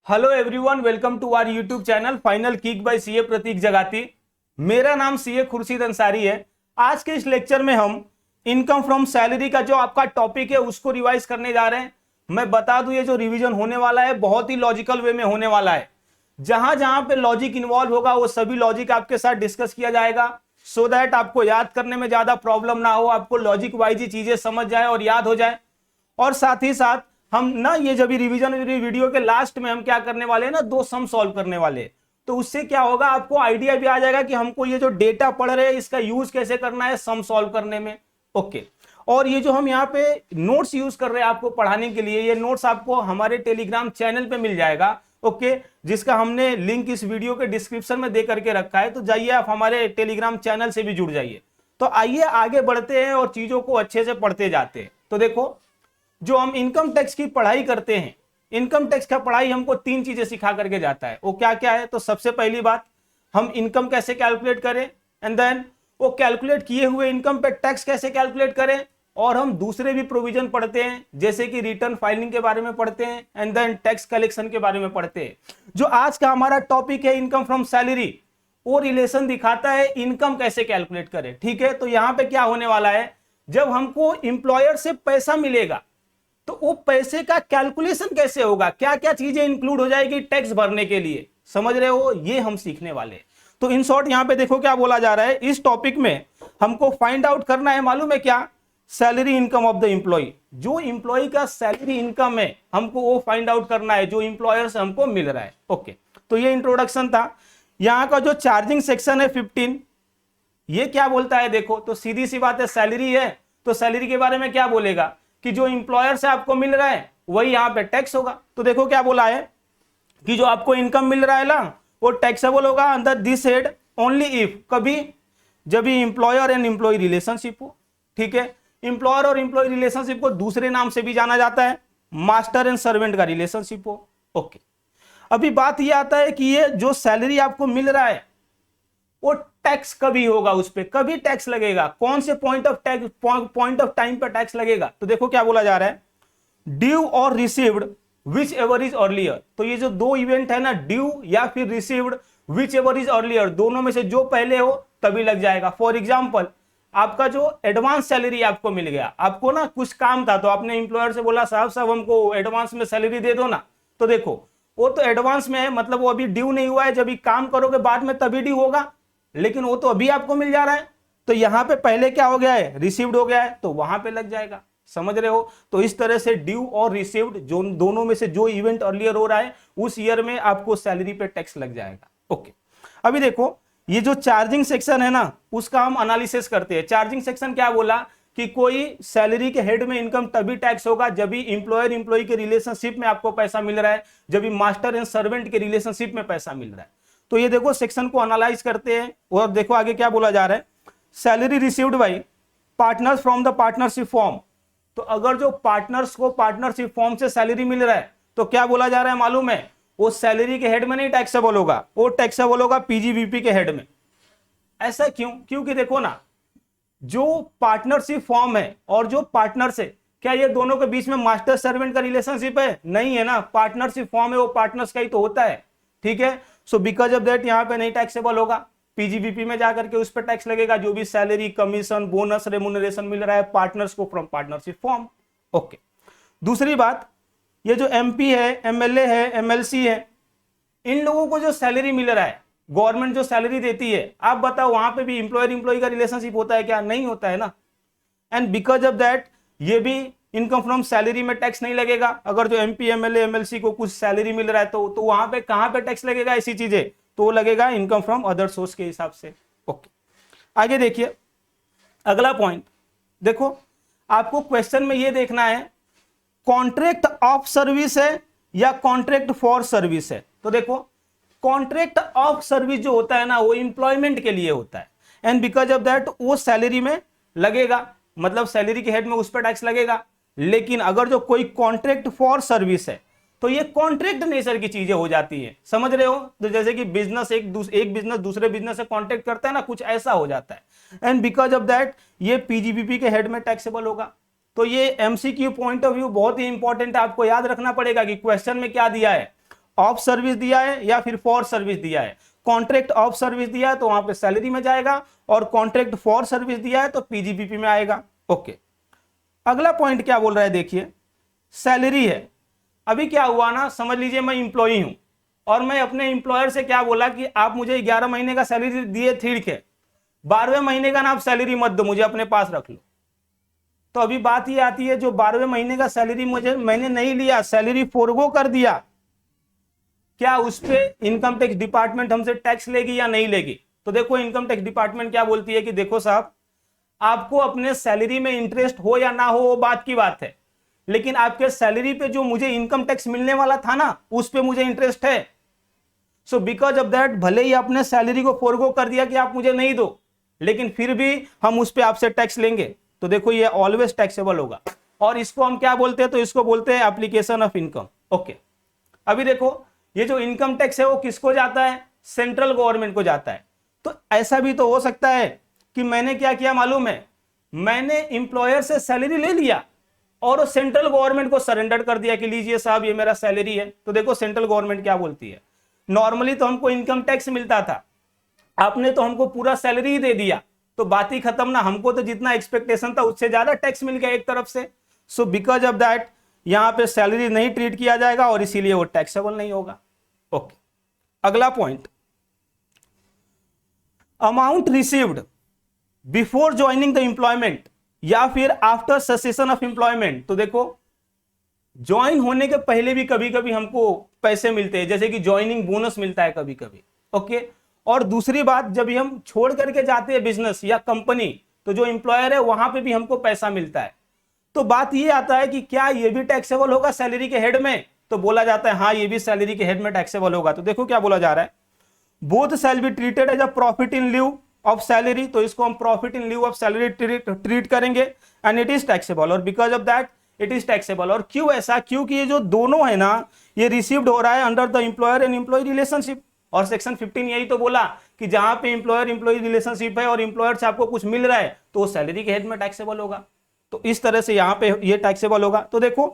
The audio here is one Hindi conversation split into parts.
Hello everyone, welcome to our YouTube channel final kick by CA Pratik Jagati. मेरा नाम सीए खुर्शीद अंसारी है। आज के इस लेक्चर में हम इनकम फ्रॉम सैलरी का जो आपका टॉपिक है उसको रिवाइज करने जा रहे हैं। मैं बता दूं, ये जो रिवीजन होने वाला है बहुत ही लॉजिकल वे में होने वाला है। जहां जहां पे लॉजिक इन्वॉल्व होगा वो सभी लॉजिक आपके साथ डिस्कस किया जाएगा, सो दैट आपको याद करने में ज्यादा प्रॉब्लम ना हो, आपको लॉजिक वाइज ही चीजें समझ जाए और याद हो जाए। और साथ ही साथ हम ना ये जब रिवीजन वीडियो के लास्ट में हम क्या करने वाले हैं ना, दो सम सॉल्व करने वाले हैं। तो उससे क्या होगा, आपको आइडिया भी आ जाएगा कि हमको ये जो डेटा पढ़ रहे हैं इसका यूज कैसे करना है सम सॉल्व करने में। ओके। और ये जो हम यहाँ पे नोट्स यूज कर रहे हैं आपको पढ़ाने के लिए, ये नोट्स आपको हमारे टेलीग्राम चैनल पे मिल जाएगा। ओके, जिसका हमने लिंक इस वीडियो के डिस्क्रिप्शन में दे करके रखा है, तो जाइए आप हमारे टेलीग्राम चैनल से भी जुड़ जाइए। तो आइए आगे बढ़ते हैं और चीजों को अच्छे से पढ़ते जाते हैं। तो देखो, जो हम इनकम टैक्स की पढ़ाई करते हैं, इनकम टैक्स का पढ़ाई हमको तीन चीजें सिखा करके जाता है। वो क्या क्या है? तो सबसे पहली बात, हम इनकम कैसे कैलकुलेट करें, एंड देन वो कैलकुलेट किए हुए इनकम पे टैक्स कैसे कैलकुलेट करें। और हम दूसरे भी प्रोविजन पढ़ते हैं, जैसे कि रिटर्न फाइलिंग के बारे में पढ़ते हैं, एंड देन टैक्स कलेक्शन के बारे में पढ़ते हैं। जो आज का हमारा टॉपिक है इनकम फ्रॉम सैलरी, वो रिलेशन दिखाता है इनकम कैसे कैलकुलेट करें। ठीक है, तो यहां पे क्या होने वाला है, जब हमको इंप्लॉयर से पैसा मिलेगा तो वो पैसे का कैलकुलेशन कैसे होगा, क्या क्या चीजें इंक्लूड हो जाएगी टैक्स भरने के लिए, समझ रहे हो, ये हम सीखने वाले। तो इन शॉर्ट यहां पे देखो क्या बोला जा रहा है, इस टॉपिक में हमको फाइंड आउट करना है, मालूम है क्या, salary income of the employee. जो इंप्लॉय का सैलरी इनकम है हमको वो फाइंड आउट करना है जो इंप्लॉयर से हमको मिल रहा है। ओके, तो ये इंट्रोडक्शन था। यहां का जो चार्जिंग सेक्शन है 15, ये क्या बोलता है देखो, तो सीधी सी बात है, सैलरी है तो सैलरी के बारे में क्या बोलेगा कि जो इंप्लॉयर से आपको मिल रहा है वही यहां पे टैक्स होगा। तो देखो क्या बोला है कि जो आपको इनकम मिल रहा है ना वो टैक्सेबल होगा under this head only if, कभी जब भी इंप्लॉयर एंड एम्प्लॉय रिलेशनशिप हो। ठीक है, इंप्लॉयर और एम्प्लॉय रिलेशनशिप को दूसरे नाम से भी जाना जाता है, मास्टर एंड सर्वेंट का रिलेशनशिप हो। ओके, अभी बात यह आता है कि ये जो सैलरी आपको मिल रहा है वो टैक्स कभी होगा, उस पर कभी टैक्स लगेगा। कौन से पॉइंट ऑफ टाइम पर टैक्स लगेगा, तो देखो क्या बोला जा रहा है, ड्यू और received which ever is earlier. तो ये जो दो इवेंट है ना, ड्यू या फिर received which ever is earlier, दोनों में से जो पहले हो तभी लग जाएगा। फॉर एग्जाम्पल, आपका जो एडवांस सैलरी आपको मिल गया, आपको ना कुछ काम था तो आपने इंप्लॉयर से बोला साहब साहब हमको एडवांस में सैलरी दे दो ना, तो देखो वो तो एडवांस में है, मतलब वो अभी ड्यू नहीं हुआ है, जब भी काम करोगे बाद में तभी ड्यू होगा, लेकिन वो तो अभी आपको मिल जा रहा है। तो यहां पे पहले क्या हो गया है, रिसीव्ड हो गया है, तो वहां पे लग जाएगा, समझ रहे हो। तो इस तरह से ड्यू और रिसीव्ड, जो दोनों में से जो इवेंट अर्लियर हो रहा है उस ईयर में आपको सैलरी पे टैक्स लग जाएगा। ओके, अभी देखो ये जो चार्जिंग सेक्शन है ना उसका हम एनालिसिस करते हैं। चार्जिंग सेक्शन क्या बोला कि कोई सैलरी के हेड में इनकम तभी टैक्स होगा जब भी इंप्लॉयर इंप्लॉय के रिलेशनशिप में आपको पैसा मिल रहा है, जब भी मास्टर एंड सर्वेंट के रिलेशनशिप में पैसा मिल रहा है। तो ये देखो सेक्शन को एनालाइज करते हैं और देखो आगे क्या बोला जा रहा है, salary received by partners from the partnership form. तो अगर जो पार्टनर्स को पार्टनरशिप फॉर्म से सैलरी मिल रहा है तो क्या बोला जा रहा है मालूम है, वो सैलरी के हेड में नहीं टैक्सेबल होगा, वो टैक्सेबल होगा पीजीबीपी के हेड में। ऐसा क्यों? क्योंकि देखो ना, जो पार्टनरशिप फॉर्म है और जो पार्टनर्स है, क्या ये दोनों के बीच में मास्टर सर्वेंट का रिलेशनशिप है? नहीं है ना, पार्टनरशिप फॉर्म है वो पार्टनर्स का ही तो होता है। ठीक है, सो बिकॉज ऑफ दैट यहां पे नहीं टैक्सेबल होगा, पीजीबीपी में जाकर के उस पर टैक्स लगेगा, जो भी सैलरी कमीशन बोनस रेमुनरेशन मिल रहा है पार्टनर्स को फ्रॉम पार्टनरशिप फॉर्म। ओके, दूसरी बात, ये जो एमपी है, एमएलए है, एमएलसी है, इन लोगों को जो सैलरी मिल रहा है, गवर्नमेंट जो सैलरी देती है, आप बताओ वहां पे भी इंप्लॉयर इंप्लॉय का रिलेशनशिप होता है क्या? नहीं होता है ना। एंड बिकॉज ऑफ दैट ये भी इनकम फ्रॉम सैलरी में टैक्स नहीं लगेगा। अगर जो एमपी एमएलए एमएलसी को कुछ सैलरी मिल रहा है तो वहां पे कहां पे टैक्स लगेगा, ऐसी चीजें तो लगेगा इनकम फ्रॉम अदर सोर्स के हिसाब से। ओके, आगे देखिए अगला पॉइंट। देखो आपको क्वेश्चन में ये देखना है कॉन्ट्रैक्ट ऑफ सर्विस है या कॉन्ट्रैक्ट फॉर सर्विस है। तो देखो कॉन्ट्रैक्ट ऑफ सर्विस जो होता है ना वो इंप्लॉयमेंट के लिए होता है, एंड बिकॉज ऑफ दैट वो सैलरी में लगेगा, मतलब सैलरी के हेड में उस पर टैक्स लगेगा। लेकिन अगर जो कोई कॉन्ट्रैक्ट फॉर सर्विस है तो ये कॉन्ट्रैक्ट नेचर की चीजें हो जाती है, समझ रहे हो। तो जैसे कि बिजनेस एक बिजनेस दूसरे बिजनेस से कॉन्ट्रैक्ट करता है ना, कुछ ऐसा हो जाता है, एंड बिकॉज ऑफ दैट ये पीजीबीपी के हेड में टैक्सेबल होगा। तो ये एमसीक्यू पॉइंट ऑफ व्यू बहुत ही इंपॉर्टेंट है, आपको याद रखना पड़ेगा कि क्वेश्चन में क्या दिया है, ऑफ सर्विस दिया है या फिर फॉर सर्विस दिया है। कॉन्ट्रैक्ट ऑफ सर्विस दिया है तो वहां पे सैलरी में जाएगा, और कॉन्ट्रैक्ट फॉर सर्विस दिया है तो पीजीबीपी में आएगा। ओके, अगला पॉइंट क्या बोल रहा है देखिए, सैलरी है। अभी क्या हुआ ना, समझ लीजिए मैं इंप्लॉई हूं और मैं अपने एम्प्लॉयर से क्या बोला कि आप मुझे 11 महीने का सैलरी दिए, ठीक है, 12वें महीने का ना आप सैलरी मत दो, मुझे अपने पास रख लो। तो अभी बात ये आती है, जो 12वें महीने का सैलरी मैंने नहीं लिया, सैलरी फोरगो कर दिया, क्या उस पे इनकम टैक्स डिपार्टमेंट हमसे टैक्स लेगी या नहीं लेगी? तो देखो इनकम टैक्स डिपार्टमेंट क्या बोलती है कि देखो साहब, आपको अपने सैलरी में इंटरेस्ट हो या ना हो वो बात की बात है, लेकिन आपके सैलरी पे जो मुझे इनकम टैक्स मिलने वाला था ना, उस पे मुझे इंटरेस्ट है। सो बिकॉज ऑफ दैट, भले ही आपने सैलरी को फोरगो कर दिया कि आप मुझे नहीं दो, लेकिन फिर भी हम उस पे आपसे टैक्स लेंगे। तो देखो ये ऑलवेज टैक्सेबल होगा, और इसको हम क्या बोलते हैं, तो इसको बोलते हैं एप्लीकेशन ऑफ इनकम। ओके, अभी देखो ये जो इनकम टैक्स है वो किसको जाता है? सेंट्रल गवर्नमेंट को जाता है। तो ऐसा भी तो हो सकता है कि मैंने क्या किया मालूम है, मैंने इंप्लॉयर से सैलरी ले लिया और वो सेंट्रल गवर्नमेंट को सरेंडर कर दिया कि लीजिए साहब ये मेरा सैलरी है। तो देखो सेंट्रल गवर्नमेंट क्या बोलती है, नॉर्मली तो हमको इनकम टैक्स मिलता था, आपने तो हमको पूरा सैलरी ही दे दिया, तो बात ही खत्म ना, हमको तो जितना एक्सपेक्टेशन था उससे ज्यादा टैक्स मिल गया एक तरफ से। सो बिकॉज ऑफ दैट यहां पे सैलरी नहीं ट्रीट किया जाएगा और इसीलिए वो टैक्सेबल नहीं होगा। ओके, अगला point, amount received before joining the employment या फिर आफ्टर सेसेशन ऑफ एम्प्लॉयमेंट। तो देखो ज्वाइन होने के पहले भी कभी कभी हमको पैसे मिलते हैं, जैसे कि ज्वाइनिंग बोनस मिलता है कभी कभी। ओके, और दूसरी बात, जब भी हम छोड़ करके जाते हैं बिजनेस या कंपनी, तो जो एम्प्लॉयर है वहां पे भी हमको पैसा मिलता है। तो बात ये आता है कि क्या ये भी टैक्सेबल होगा सैलरी के हेड में? तो बोला जाता है हाँ ये भी सैलरी के हेड में टैक्सेबल होगा। तो देखो क्या बोला जा रहा है, both shall be treated as a profit in lieu of salary. तो इसको हम profit in lieu of salary treat करेंगे एंड इट इज टैक्सेबल, और because of that it is taxable. और क्यों ऐसा? क्योंकि ये जो दोनों है ना, ये रिसीव्ड हो रहा है under the employer and employee relationship, और सेक्शन 15 यही तो बोला कि जहां पे एम्प्लॉयर एम्प्लॉय रिलेशनशिप है और एम्प्लॉयर से आपको कुछ मिल रहा है तो वो सैलरी के हेड में टैक्सेबल होगा। तो इस तरह से यहाँ पे ये टैक्सेबल होगा। तो देखो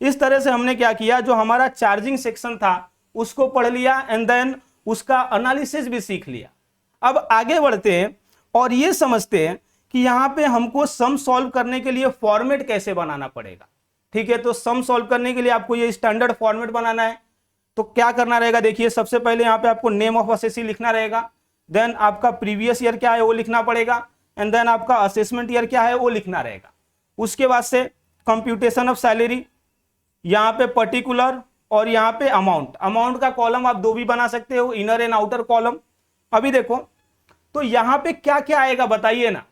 इस तरह से हमने क्या किया, जो हमारा चार्जिंग सेक्शन था उसको पढ़ लिया एंड देन उसका एनालिसिस भी सीख लिया। अब आगे बढ़ते हैं और ये समझते हैं कि यहाँ पे हमको सम सॉल्व करने के लिए फॉर्मेट कैसे बनाना पड़ेगा। ठीक है, तो सम सॉल्व करने के लिए आपको ये स्टैंडर्ड फॉर्मेट बनाना है। तो क्या करना रहेगा, देखिए सबसे पहले यहाँ पे आपको नेम ऑफ असेसी लिखना रहेगा, देन आपका प्रीवियस ईयर क्या है वो लिखना पड़ेगा, एंड देन आपका असेसमेंट ईयर क्या है वो लिखना रहेगा। उसके बाद से कंप्यूटेशन ऑफ सैलरी, यहाँ पे पर्टिकुलर और यहाँ पे अमाउंट। अमाउंट का कॉलम आप दो भी बना सकते हो, इनर एंड आउटर कॉलम। अभी देखो तो यहाँ पे क्या क्या आएगा बताइए ना।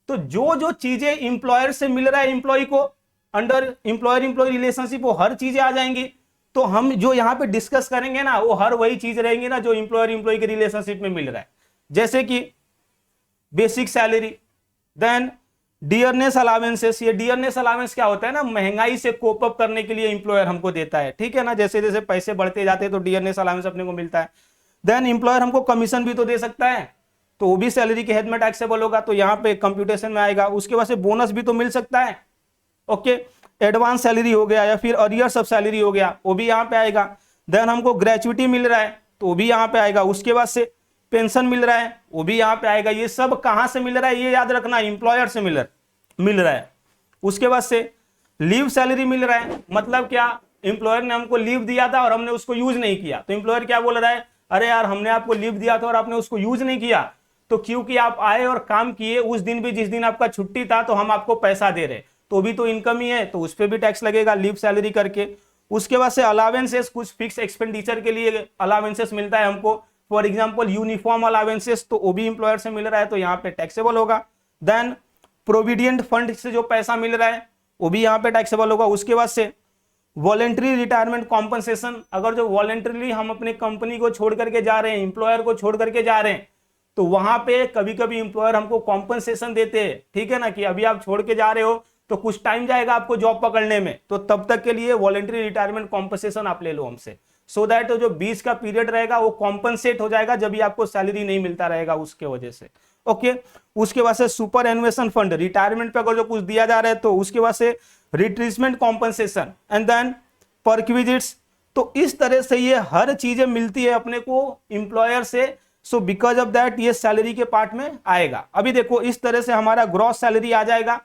तो जो जो चीजें इंप्लॉयर से मिल रहा है एम्प्लॉय को अंडर एम्प्लॉयर एम्प्लॉय रिलेशनशिप, वो हर चीजें आ जाएंगी। तो हम जो यहाँ पे डिस्कस करेंगे ना वो हर वही चीज रहेंगी ना जो इंप्लॉयर एम्प्लॉय के रिलेशनशिप में मिल रहा है, जैसे कि basic salary, then dearness allowances. ये डियरनेस अलावेंस क्या होता है ना, महंगाई से कोप अप करने के लिए इंप्लॉयर हमको देता है, ठीक है ना, जैसे जैसे पैसे बढ़ते जाते हैं तो डियरनेस अलावेंस अपने को मिलता है। देन इंप्लॉयर हमको कमीशन भी तो दे सकता है, तो वो भी सैलरी के हेड में टैक्सेबल होगा, तो यहाँ पे कंप्यूटेशन में आएगा। उसके बाद से बोनस भी तो मिल सकता है। ओके, एडवांस सैलरी हो गया या फिर अरियर्स ऑफ सैलरी हो गया, वो भी यहाँ पे आएगा। देन हमको ग्रेचुइटी मिल रहा है तो वो भी यहाँ पे आएगा। उसके बाद से पेंशन मिल रहा है वो भी यहाँ पे आएगा। ये सब कहाँ से मिल रहा है ये याद रखना, इंप्लॉयर से मिल रहा है। उसके बाद से लीव सैलरी मिल रहा है, मतलब क्या, इंप्लॉयर ने हमको लीव दिया था और हमने उसको यूज नहीं किया, तो इंप्लॉयर क्या बोल रहा है, अरे यार हमने आपको लीव दिया था और आपने उसको यूज नहीं किया, तो क्योंकि आप आए और काम किए उस दिन भी जिस दिन आपका छुट्टी था तो हम आपको पैसा दे रहे, तो भी तो इनकम ही है, तो उस पर भी टैक्स लगेगा लीव सैलरी करके। उसके बाद से अलावेंसेस, कुछ फिक्स एक्सपेंडिचर के लिए अलावेंसेस मिलता है हमको, फॉर एग्जांपल यूनिफॉर्म अलावेंसेस, तो वो भी इंप्लॉयर से मिल रहा है तो यहाँ पे टैक्सेबल होगा। देन प्रोविडेंट फंड से जो पैसा मिल रहा है वो भी यहाँ पे टैक्सेबल होगा। उसके बाद से वॉलेंट्री रिटायरमेंट कॉम्पनसेशन, अगर जो वॉलेंट्रीली हम अपनी कंपनी को छोड़ करके जा रहे हैं, इंप्लॉयर को छोड़ करके जा रहे हैं, तो वहां पे कभी कभी इंप्लॉयर हमको कॉम्पनसेशन देते हैं, ठीक है ना, कि अभी आप छोड़ के जा रहे हो तो कुछ टाइम जाएगा आपको जॉब पकड़ने में, तो तब तक के लिए वॉलेंट्री रिटायरमेंट कॉम्पनसेशन आप ले लो हमसे, सो दैट जो बीच का पीरियड रहेगा वो कॉम्पनसेट हो जाएगा जब भी आपको सैलरी नहीं मिलता रहेगा उसके वजह से। ओके, उसके बाद से सुपर एनुएशन फंड, रिटायरमेंट पे अगर जो कुछ दिया जा रहा है तो उसके बाद से रिट्रीसमेंट कॉम्पनसेशन, एंड देन परक्विजिट्स, तो इस तरह से ये हर चीजें मिलती है अपने को इंप्लॉयर से, सो बिकॉज ऑफ दैट ये सैलरी के पार्ट में आएगा। अभी देखो इस तरह से हमारा ग्रॉस सैलरी आ जाएगा,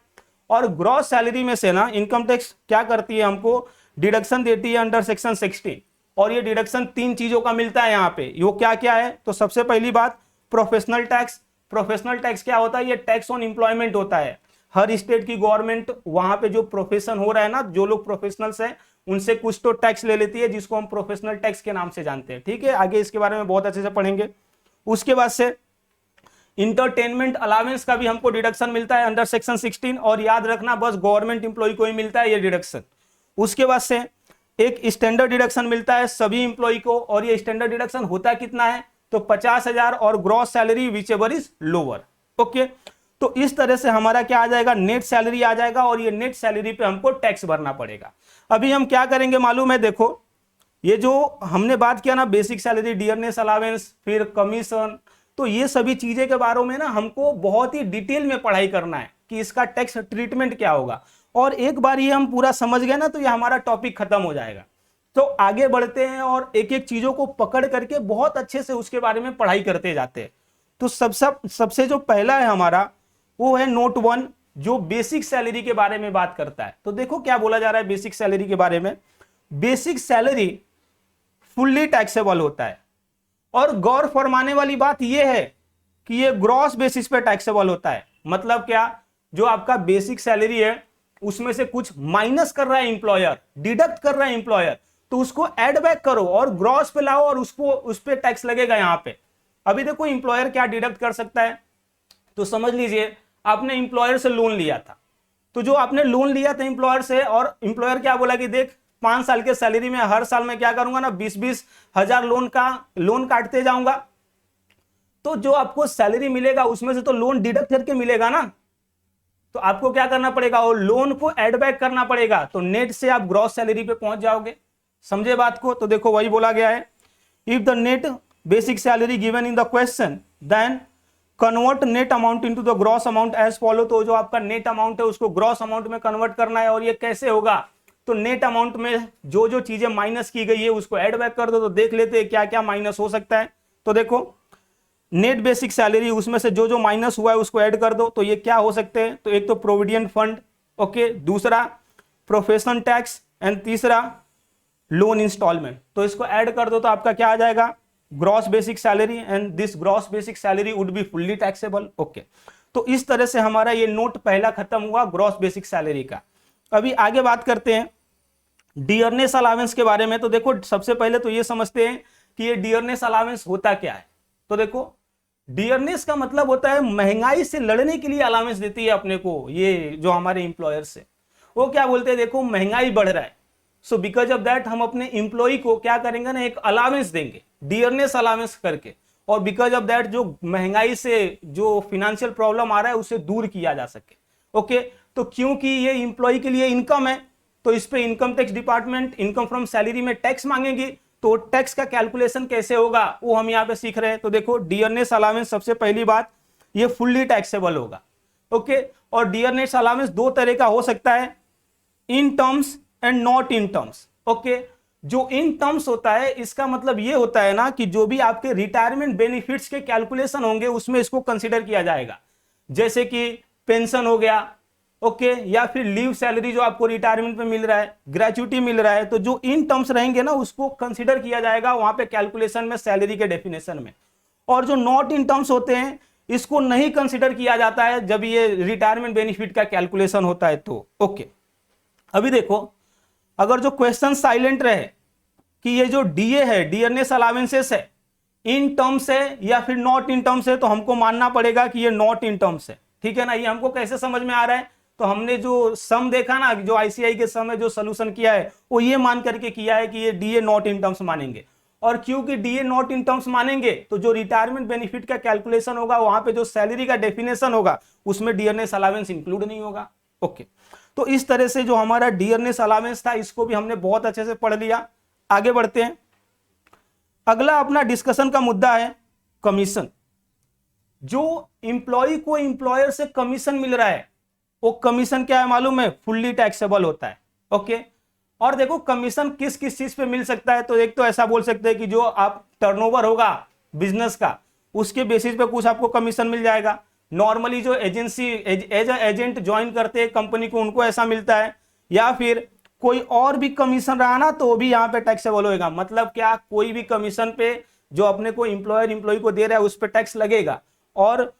और ग्रॉस सैलरी में से ना इनकम टैक्स क्या करती है, हमको डिडक्शन देती है अंडर सेक्शन 60, और ये डिडक्शन 3 चीजों का मिलता है यहाँ पे। यो क्या क्या है, तो सबसे पहली बात प्रोफेशनल टैक्स। प्रोफेशनल टैक्स क्या होता है, ये टैक्स ऑन एम्प्लॉयमेंट होता है। हर स्टेट की गवर्नमेंट वहां पे जो प्रोफेशन हो रहा है ना, जो लोग प्रोफेशनल्स हैं उनसे कुछ तो टैक्स ले लेती है, जिसको हम प्रोफेशनल टैक्स के नाम से जानते हैं। ठीक है, आगे इसके बारे में बहुत अच्छे से पढ़ेंगे। उसके बाद से इंटरटेनमेंट अलावेंस का भी हमको डिडक्शन मिलता है अंडर सेक्शन 16, और याद रखना बस गवर्नमेंट इंप्लॉय को ही मिलता है ये डिडक्शन। उसके बाद से एक स्टैंडर्ड डिडक्शन मिलता है सभी इंप्लॉय को, और ये स्टैंडर्ड डिडक्शन होता कितना है, तो 50,000 और gross salary which ever is lower. Okay, तो इस तरह से हमारा क्या आ जाएगा, नेट सैलरी आ जाएगा, और ये नेट सैलरी पे हमको टैक्स भरना पड़ेगा। अभी हम क्या करेंगे मालूम है, देखो ये जो हमने बात किया ना, बेसिक सैलरी, डियरनेस अलावेंस, फिर कमीशन, तो ये सभी चीजें के बारे में ना हमको बहुत ही डिटेल में पढ़ाई करना है कि इसका टैक्स ट्रीटमेंट क्या होगा। और एक बार ये हम पूरा समझ गए ना, तो ये हमारा टॉपिक खत्म हो जाएगा। तो आगे बढ़ते हैं और एक एक चीजों को पकड़ करके बहुत अच्छे से उसके बारे में पढ़ाई करते जाते हैं। तो सबसे जो पहला है हमारा, वो है नोट 1, जो बेसिक सैलरी के बारे में बात करता है। तो देखो क्या बोला जा रहा है बेसिक सैलरी के बारे में। बेसिक सैलरी फुल्ली टैक्सेबल होता है, और गौर फरमाने वाली बात यह है कि ये ग्रॉस बेसिस पे टैक्सेबल होता है। मतलब क्या, जो आपका बेसिक सैलरी है उसमें से कुछ माइनस कर रहा है एम्प्लॉयर, डिडक्ट कर रहा है एम्प्लॉयर, तो उसको ऐड बैक करो और ग्रॉस पे लाओ, और उसको उस पे टैक्स लगेगा यहां पे। अभी देखो एम्प्लॉयर क्या डिडक्ट कर सकता है, तो समझ लीजिए आपने एम्प्लॉयर से लोन लिया था, तो जो आपने लोन लिया था एम्प्लॉयर से, और एम्प्लॉयर क्या बोला कि देख 5 साल के सैलरी में हर साल मैं क्या करूंगा ना, 20-20 हजार लोन काटते जाऊंगा, तो जो आपको सैलरी मिलेगा उसमें से तो लोन डिडक्ट करके मिलेगा ना, तो आपको क्या करना पड़ेगा, और लोन को ऐड बैक करना पड़ेगा, तो नेट से आप ग्रॉस सैलरी पे पहुंच जाओगे। समझे बात को, तो देखो वही बोला गया है, if the net basic salary given in the question then convert net amount into the gross amount as follow. तो जो आपका नेट अमाउंट है उसको ग्रॉस अमाउंट में कन्वर्ट करना है, और ये कैसे होगा, तो नेट अमाउंट में जो जो चीजें माइनस की गई है उसको ऐड बैक कर दो। तो देख लेते हैं क्या क्या माइनस हो सकता है। तो देखो नेट बेसिक सैलरी, उसमें से जो जो माइनस हुआ है उसको ऐड कर दो। तो ये क्या हो सकते हैं, तो एक तो प्रोविडेंट फंड, ओके, दूसरा प्रोफेशन टैक्स, एंड तीसरा लोन इंस्टॉलमेंट। तो इसको ऐड कर दो तो आपका क्या आ जाएगा, gross basic salary, and this gross basic salary would be fully taxable. Okay, तो इस तरह से हमारा ये नोट पहला खत्म हुआ ग्रॉस बेसिक सैलरी का। अभी आगे बात करते हैं डियरनेस अलावेंस के बारे में। तो देखो सबसे पहले तो ये समझते हैं कि ये डियरनेस अलावेंस होता क्या है। तो देखो डियरनेस का मतलब होता है महंगाई से लड़ने के लिए अलावेंस देती है अपने को ये जो हमारे इंप्लॉयर से। वो क्या बोलते हैं, देखो महंगाई बढ़ रहा है, सो बिकॉज ऑफ दैट हम अपने इंप्लॉय को क्या करेंगे ना, एक अलावेंस देंगे डियरनेस अलावेंस करके, और बिकॉज ऑफ दैट जो महंगाई से जो फिनेंशियल प्रॉब्लम आ रहा है उसे दूर किया जा सके। ओके, तो क्योंकि ये इंप्लॉय के लिए इनकम है, तो इस पे income tax department income from salary में टैक्स मांगेगी। तो टैक्स का कैलकुलेशन कैसे होगा वो हम यहाँ पे सीख रहे हैं। तो देखो डियरनेस अलावेंस, सबसे पहली बात ये फुल्ली टैक्सेबल होगा। ओके, और डियरनेस अलावेंस 2 तरह का हो सकता है, in terms and not in terms. Okay, जो इन टर्म्स होता है इसका मतलब ये होता है ना कि जो भी आपके रिटायरमेंट बेनिफिट्स के कैलकुलेशन होंगे उसमें इसको कंसीडर किया जाएगा, जैसे कि पेंशन हो गया, ओके, या फिर लीव सैलरी जो आपको रिटायरमेंट में मिल रहा है, ग्रेचुइटी मिल रहा है, तो जो इन टर्म्स रहेंगे ना उसको कंसीडर किया जाएगा वहां पे कैलकुलेशन में, सैलरी के डेफिनेशन में। और जो नॉट इन टर्म्स होते हैं इसको नहीं कंसीडर किया जाता है जब ये रिटायरमेंट बेनिफिट का कैलकुलेशन होता है। तो ओके, अभी देखो अगर जो क्वेश्चन साइलेंट रहे कि ये जो डीए है, डियरनेस अलावेंसेस है, इन टर्म्स है या फिर नॉट इन टर्म्स है, तो हमको मानना पड़ेगा कि ये नॉट इन टर्म्स है। ठीक है ना, ये हमको कैसे समझ में आ रहा है, तो हमने जो सम देखा ना, जो आईसीआई के सम में जो सोल्यूशन किया है वो ये मान करके किया है कि ये डीए नॉट इन टर्म्स मानेंगे। और क्योंकि डीए नॉट इन टर्म्स मानेंगे तो जो रिटायरमेंट बेनिफिट का कैलकुलेशन होगा वहां पे जो सैलरी का डेफिनेशन होगा उसमें डियरनेस अलावेंस इंक्लूड नहीं होगा। ओके, तो इस तरह से जो हमारा डियरनेस अलावेंस था इसको भी हमने बहुत अच्छे से पढ़ लिया। आगे बढ़ते हैं, अगला अपना डिस्कशन का मुद्दा है कमीशन। जो इंप्लॉय को इंप्लॉयर से कमीशन मिल रहा है वो कमीशन क्या है मालूम है, फुल्ली टैक्सेबल होता है। ओके, और देखो कमीशन किस किस चीज पे मिल सकता है, तो एक तो ऐसा बोल सकते हैं कि जो आप टर्नओवर होगा बिजनेस का उसके बेसिस पे कुछ आपको कमीशन मिल जाएगा। नॉर्मली जो एजेंसी एज एजेंट ज्वाइन करते हैं कंपनी को उनको ऐसा मिलता है, या फिर कोई और भी कमीशन रहा ना तो वो भी यहाँ पे टैक्सेबल होएगा। मतलब क्या, कोई भी कमीशन पे जो अपने को एम्प्लॉय को दे रहा है उस पर टैक्स लगेगा, और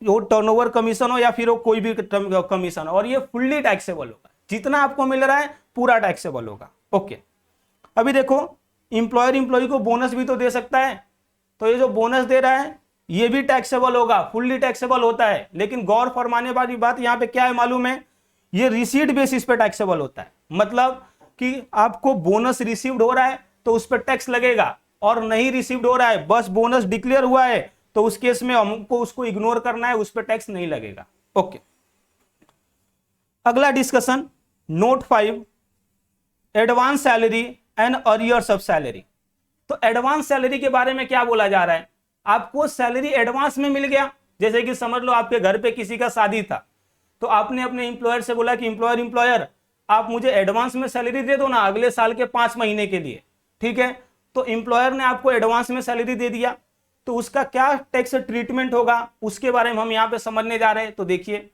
वो टर्नओवर कमीशन हो या फिर वो कोई भी कमीशन, और ये फुल्ली टैक्सेबल होगा। जितना आपको मिल रहा है पूरा टैक्सेबल होगा। ओके, अभी देखो एम्प्लॉय को बोनस भी तो दे सकता है, तो ये जो बोनस दे रहा है ये भी टैक्सेबल होगा, फुल्ली टैक्सेबल होता है। लेकिन गौर फरमाने वाली बात यहाँ पे क्या है मालूम है, ये रिसीट बेसिस पे टैक्सेबल होता है। मतलब कि आपको बोनस रिसीव्ड हो रहा है तो उस पर टैक्स लगेगा, और नहीं रिसीव्ड हो रहा है बस बोनस डिक्लेयर हुआ है तो उस केस में हमको उसको इग्नोर करना है, उस पर टैक्स नहीं लगेगा। ओके, अगला discussion note 5, advance salary and arrears of salary. तो एडवांस सैलरी के बारे में क्या बोला जा रहा है, आपको सैलरी एडवांस में मिल गया। जैसे कि समझ लो आपके घर पे किसी का शादी था, तो आपने अपने एम्प्लॉयर से बोला कि एम्प्लॉयर आप मुझे एडवांस में सैलरी दे दो ना अगले साल के 5 महीने के लिए, ठीक है। तो एम्प्लॉयर ने आपको एडवांस में सैलरी दे दिया, तो उसका क्या टैक्स ट्रीटमेंट होगा उसके बारे में हम यहाँ पे समझने जा रहे हैं। तो देखिए,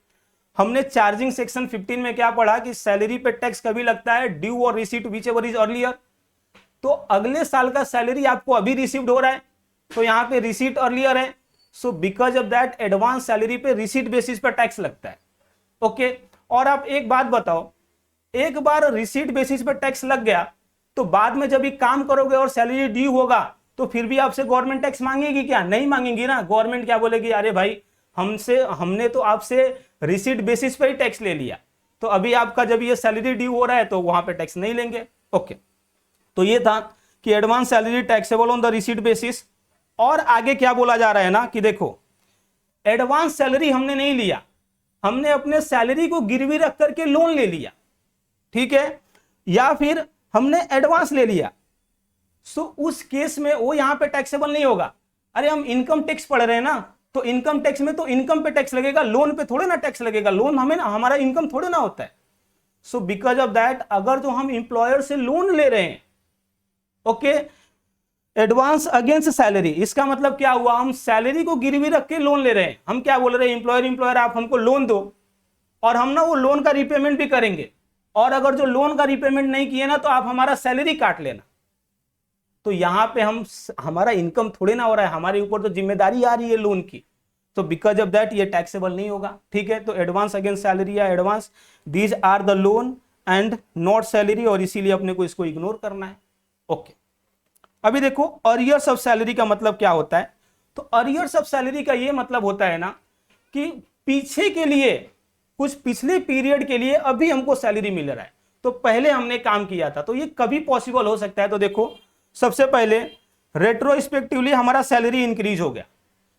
हमने चार्जिंग सेक्शन 15 में क्या पढ़ा कि सैलरी पे टैक्स कभी लगता है, ड्यू और receipt which ever is earlier. तो अगले साल का सैलरी आपको अभी रिसीव्ड हो रहा है, तो यहाँ पे रिसीट अर्लियर है, so because of that advance salary पे रिसीट बेसिस पर टैक्स लगता है। ओके, और आप एक बात बताओ, एक बार रिसीट बेसिस पर टैक्स लग गया तो बाद में जब ये काम करोगे और सैलरी ड्यू होगा तो फिर भी आपसे गवर्नमेंट टैक्स मांगेगी क्या? नहीं मांगेगी ना। गवर्नमेंट क्या बोलेगी, अरे भाई हमने तो आपसे रिसीट बेसिस पे ही टैक्स ले लिया, तो अभी आपका जब ये सैलरी ड्यू हो रहा है तो वहां पे टैक्स नहीं लेंगे। ओके, तो ये था कि advance salary taxable on the receipt basis. और आगे क्या बोला जा रहा है ना कि देखो, एडवांस सैलरी हमने नहीं लिया, हमने अपने सैलरी को गिरवी रख करके लोन ले लिया, ठीक है, या फिर हमने एडवांस ले लिया, सो उस केस में वो यहां पे टैक्सेबल नहीं होगा। अरे हम इनकम टैक्स पढ़ रहे हैं ना, तो इनकम टैक्स में तो इनकम पे टैक्स लगेगा, लोन पे थोड़े ना टैक्स लगेगा, लोन हमें ना, हमारा इनकम थोड़े ना होता है। सो बिकॉज ऑफ दैट अगर जो हम इंप्लॉयर से लोन ले रहे हैं, ओके, एडवांस अगेंस्ट सैलरी, इसका मतलब क्या हुआ, हम सैलरी को गिरवी रख के लोन ले रहे हैं। हम क्या बोल रहे हैं, इंप्लॉयर आप हमको लोन दो और हम ना वो लोन का रिपेमेंट भी करेंगे, और अगर जो लोन का रिपेमेंट नहीं किए ना तो आप हमारा सैलरी काट लेना। तो यहां पे हमारा इनकम थोड़े ना हो रहा है, हमारे ऊपर तो जिम्मेदारी आ रही है लोन की, तो बिकॉज ऑफ दैट ये टैक्सेबल नहीं होगा, ठीक है। तो एडवांस अगेंस्ट सैलरी या advance, these are the loan and not salary, और इसीलिए अपने को इसको इग्नोर करना है। ओके, अभी देखो अरियर्स ऑफ सैलरी का मतलब क्या होता है। तो अरियर्स ऑफ सैलरी का ये मतलब होता है ना कि पीछे के लिए, कुछ पिछले पीरियड के लिए अभी हमको सैलरी मिल रहा है, तो पहले हमने काम किया था, तो ये कभी पॉसिबल हो सकता है। तो देखो, सबसे पहले रेट्रोस्पेक्टिवली हमारा सैलरी इंक्रीज हो गया।